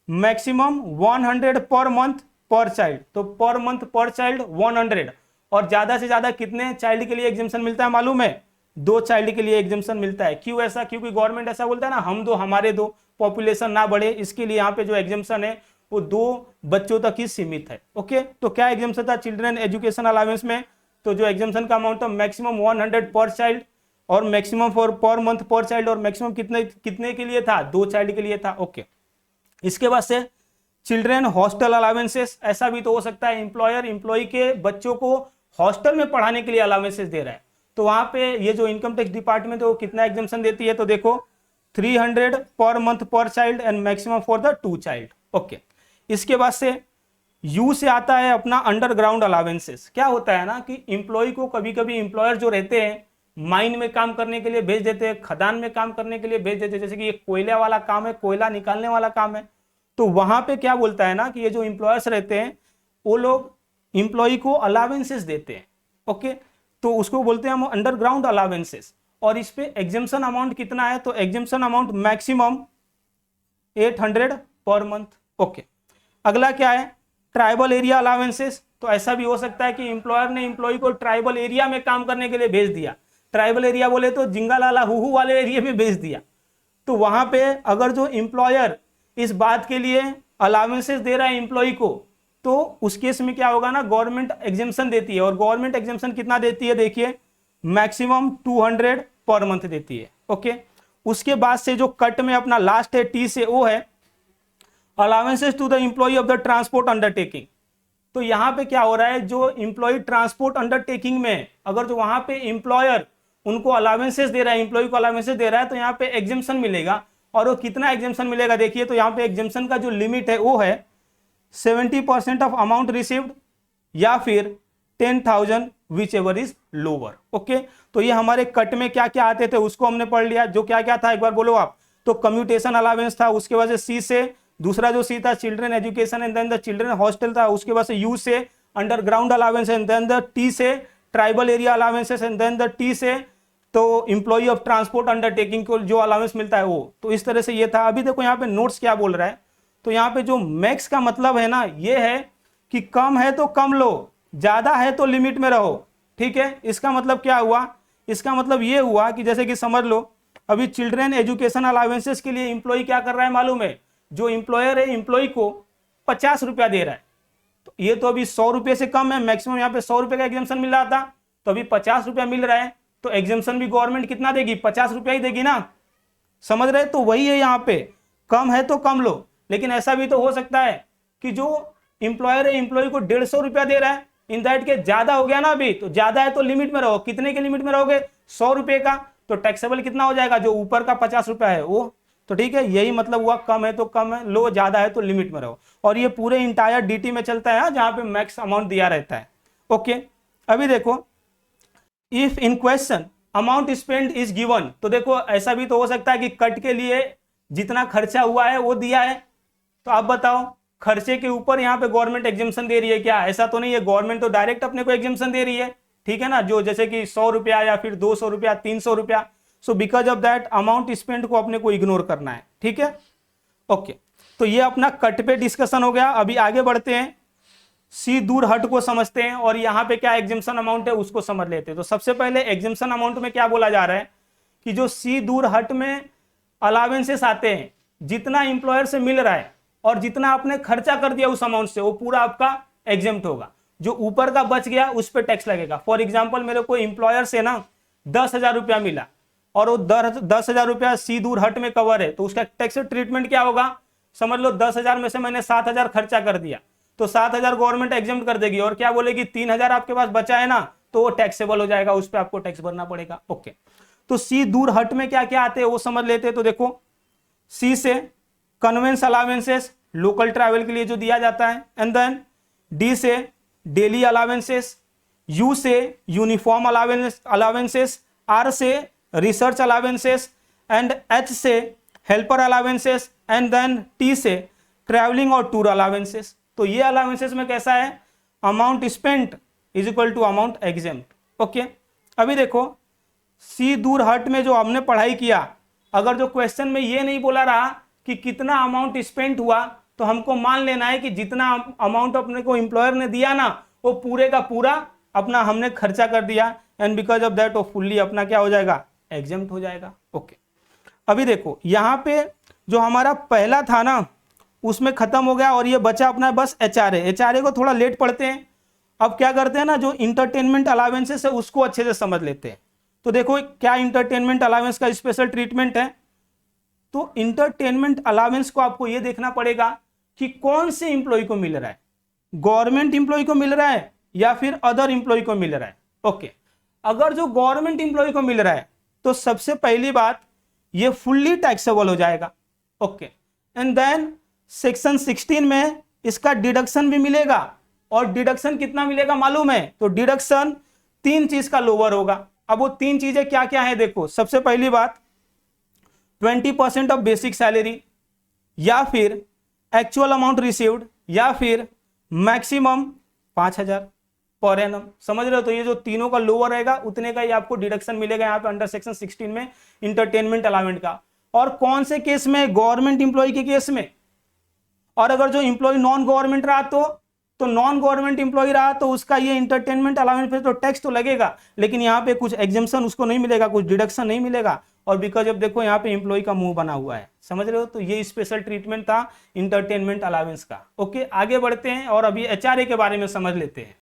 मैक्सिमम 100 पर मंथ पर चाइल्ड। तो पर मंथ पर चाइल्ड 100। और ज्यादा से ज्यादा कितने चाइल्ड के लिए एग्जम्पशन मिलता है मालूम है? 2 चाइल्ड के लिए एग्जम्पशन मिलता है। क्यों ऐसा? क्योंकि गवर्नमेंट ऐसा बोलता है ना, हम दो हमारे दो, पॉपुलेशन ना बढ़े, इसके लिए यहाँ पे जो एग्जम्पशन है वो 2 बच्चों तक ही सीमित है। ओके, तो क्या एग्जम्पशन था चिल्ड्रन एजुकेशन अलावेंस में? तो जो एग्जम्पशन का अमाउंट था मैक्सिमम 100 पर चाइल्ड, और मैक्सिमम फॉर पर मंथ पर चाइल्ड, और मैक्सिमम कितने के लिए था? 2 चाइल्ड के लिए था। ओके, इसके बाद से चिल्ड्रन हॉस्टल अलावेंसेस। ऐसा भी तो हो सकता है इंप्लॉयर इंप्लॉय के बच्चों को हॉस्टल में पढ़ाने के लिए अलावेंसेस दे रहा है, तो वहां पे ये जो इनकम टैक्स डिपार्टमेंट है वो कितना एग्जम्पशन देती है? तो देखो, 300 पर मंथ पर child and maximum for the 2 child. Okay, इसके बाद से यू से आता है अपना अंडरग्राउंड अलावेंसेस। क्या होता है ना कि इंप्लॉय को कभी कभी इंप्लॉयर जो रहते हैं माइन में काम करने के लिए भेज देते हैं, खदान में काम करने के लिए भेज देते हैं। जैसे कि ये कोयले वाला काम है, कोयला निकालने वाला काम है, तो वहां पे क्या बोलता है ना कि ये जो इंप्लॉयर्स रहते हैं वो लोग इंप्लॉय को अलावेंसेस देते हैं। ओके, तो उसको बोलते हैं हम अंडरग्राउंड अलावेंसेस। और इस पे एग्जम्पशन अमाउंट कितना है? तो एग्जम्पशन अमाउंट मैक्सिमम 800 पर मंथ। ओके, अगला क्या है? Tribal area allowances. तो ऐसा भी हो सकता है कि इंप्लॉयर ने इंप्लॉय को ट्राइबल एरिया में काम करने के लिए भेज दिया। ट्राइबल एरिया बोले तो जिंगालाला हुहू वाले एरिया में भेज दिया, तो वहां पे अगर जो इंप्लॉयर इस बात के लिए अलावेंसेस दे रहा है इंप्लॉय को, तो उस केस में क्या होगा ना, गवर्नमेंट एग्जम्पशन देती है। और गवर्नमेंट एग्जम्पशन कितना देती है? देखिए, मैक्सिमम 200 पर मंथ देती है। ओके, उसके बाद से जो कट में अपना लास्ट है टी से, वो है allowances to the employ of the transport undertaking. तो यहां पे क्या हो रहा है, जो इंप्लॉय ट्रांसपोर्ट अंडरटेकिंग में अगर जो वहां पे इंप्लॉयर उनको अलावेंसेस दे रहा है, इंप्लॉय को अलावेंसेस दे रहा है, तो यहाँ पे एग्जम्पशन मिलेगा। और वो कितना एग्जेम्पशन मिलेगा देखिए, तो यहाँ पे एग्जेम्पशन का जो लिमिट है वो है 70% ऑफ अमाउंट रिसीव्ड या फिर 10,000 which ever is lower. Okay, तो ये हमारे कट में क्या क्या आते थे उसको हमने पढ़ लिया। जो क्या क्या था एक बार बोलो आप। तो कम्यूटेशन अलावेंस था, उसके बाद से सी से दूसरा जो सी था children education and then the children hostel था, उसके बाद से यू से underground allowance and then the T से tribal area allowances and then the T से तो इंप्लॉई ऑफ ट्रांसपोर्ट अंडरटेकिंग को जो अलावेंस मिलता है वो। तो इस तरह से ये था। अभी देखो यहाँ पे नोट्स क्या बोल रहा है, तो यहाँ पे जो मैक्स का मतलब है ना ये है कि कम है तो कम लो, ज्यादा है तो लिमिट में रहो। ठीक है, इसका मतलब क्या हुआ, इसका मतलब ये हुआ कि जैसे कि समझ लो अभी चिल्ड्रन एजुकेशन अलावेंसेस के लिए इंप्लॉई क्या कर रहा है मालूम है, जो इंप्लॉयर है इंप्लॉई को 50 रुपया दे रहा है, तो ये तो अभी 100 रुपये से कम है, मैक्सिमम यहाँ पे 100 रुपये का एग्जाम्शन मिल रहा था, तो अभी 50 रुपया मिल रहा है, तो एग्जाम्शन भी गवर्नमेंट कितना देगी, 50 रुपया ही देगी ना। समझ रहे, तो वही है यहाँ पे, कम है तो कम लो। लेकिन ऐसा भी तो हो सकता है कि जो इंप्लॉयर है इंप्लॉय को 150 रुपया दे रहा है, इन दैट के ज्यादा हो गया ना, अभी तो ज्यादा है तो लिमिट में रहो। कितने के लिमिट में रहोगे, 100 रुपये का, तो टैक्सेबल कितना हो जाएगा, जो ऊपर का 50 रुपया है वो। तो ठीक है, यही मतलब हुआ, कम है तो कम है लो, ज्यादा है तो लिमिट में रहो। और ये पूरे इंटायर डीटी में चलता है जहां पे मैक्स अमाउंट दिया रहता है। ओके, अभी देखो if in question amount spend is given, तो देखो ऐसा भी तो हो सकता है कि कट के लिए जितना खर्चा हुआ है वो दिया है, तो आप बताओ खर्चे के ऊपर यहाँ पे गवर्नमेंट एग्जेम्पशन दे रही है क्या, ऐसा तो नहीं है, गवर्नमेंट तो डायरेक्ट अपने को एग्जेम्पशन दे रही है। ठीक है ना, जो जैसे कि 100 रुपया या फिर 200 रुपया 300 रुपया, so because of that amount spend को अपने को इग्नोर करना है। ठीक है, ओके, तो ये अपना कट पे डिस्कशन हो गया। अभी आगे बढ़ते हैं, सी दूर हट को समझते हैं और यहाँ पे क्या एग्जेम्पशन अमाउंट है उसको समझ लेते हैं। तो सबसे पहले एग्जेम्पशन अमाउंट में क्या बोला जा रहा है कि जो सी दूर हट में अलावेंसेस आते हैं, जितना इंप्लॉयर से मिल रहा है और जितना आपने खर्चा कर दिया उस अमाउंट से, वो पूरा आपका एग्जेम्प्ट होगा। जो ऊपर का बच गया उस पर टैक्स लगेगा। फॉर एग्जाम्पल मेरे को इंप्लॉयर से ना 10,000 रुपया मिला और वो 10,000 रुपया सी दूर हट में कवर है, तो उसका टैक्स ट्रीटमेंट क्या होगा, समझ लो 10,000 में से मैंने 7,000 खर्चा कर दिया, तो 7,000 गवर्नमेंट एग्जेम्प्ट कर देगी और क्या बोलेगी 3,000 आपके पास बचा है ना, तो वो टैक्सेबल हो जाएगा, उस पर आपको टैक्स भरना पड़ेगा। ओके, तो सी दूर हट में क्या क्या आते हैं वो समझ लेते हैं। तो देखो सी से कन्वेंस अलावेंसेस, लोकल ट्रैवल के लिए जो दिया जाता है, एंड देन डी से डेली अलावेंसेस, यू से यूनिफॉर्म अलावेंसेस, आर से रिसर्च अलावेंसेस, एंड एच से helper allowances, and then T से ट्रैवलिंग और टूर अलावेंसेस। तो ये अलावेंसेस में कैसा है, amount spent is equal to amount exempt. Okay, अभी देखो सी दूर हट में जो हमने पढ़ाई किया, अगर जो क्वेश्चन में ये नहीं बोला रहा कि कितना अमाउंट स्पेंट हुआ, तो हमको मान लेना है कि जितना अमाउंट अपने को एम्प्लॉयर ने दिया ना, वो पूरे का पूरा अपना हमने खर्चा कर दिया, एंड बिकॉज ऑफ दैट वो फुल्ली अपना क्या हो जाएगा, एग्जेम्प्ट हो जाएगा। ओके, अभी देखो यहाँ पे जो हमारा पहला था ना उसमें खत्म हो गया और ये बचा अपना बस एचआरए। एचआरए को थोड़ा लेट पढ़ते हैं। अब क्या करते हैं ना, जो इंटरटेनमेंट अलावेंसेस है उसको अच्छे से समझ लेते हैं। तो देखो क्या इंटरटेनमेंट अलावेंस का स्पेशल ट्रीटमेंट है। तो इंटरटेनमेंट अलावेंस को आपको यह देखना पड़ेगा कि कौन से इंप्लॉय को मिल रहा है, गवर्नमेंट इंप्लॉय को मिल रहा है या फिर अदर इंप्लॉय को मिल रहा है। ओके, अगर जो गवर्नमेंट इंप्लॉय को मिल रहा है तो सबसे पहली बात ये फुल्ली टैक्सेबल हो जाएगा। ओके, एंड देन सेक्शन 16 में इसका डिडक्शन भी मिलेगा, और डिडक्शन कितना मिलेगा मालूम है, तो डिडक्शन 3 चीज का लोअर होगा। अब वो 3 चीजें क्या क्या है देखो, सबसे पहली बात 20% ऑफ बेसिक सैलरी, या फिर एक्चुअल अमाउंट रिसीव्ड, या फिर मैक्सिमम 5,000 पर एनम। समझ रहे हो, तो ये जो तीनों का लोअर रहेगा उतने का ही आपको डिडक्शन मिलेगा यहाँ पे अंडर सेक्शन 16 में इंटरटेनमेंट अलाउंसमेंट का। और कौन से केस में, गवर्नमेंट इंप्लॉय के केस में। और अगर जो इंप्लॉय नॉन गवर्नमेंट रहा तो नॉन गवर्नमेंट इंप्लॉय रहा तो उसका ये इंटरटेनमेंट अलाउंस पे तो टैक्स तो लगेगा, लेकिन यहाँ पे कुछ एग्जेम्पशन उसको नहीं मिलेगा, कुछ डिडक्शन नहीं मिलेगा। और बिकॉज अब देखो यहाँ पे इंप्लॉय का मुंह बना हुआ है, समझ रहे हो, तो ये स्पेशल ट्रीटमेंट था इंटरटेनमेंट अलाउंस का। ओके, आगे बढ़ते हैं और अभी एचआरए के बारे में समझ लेते हैं।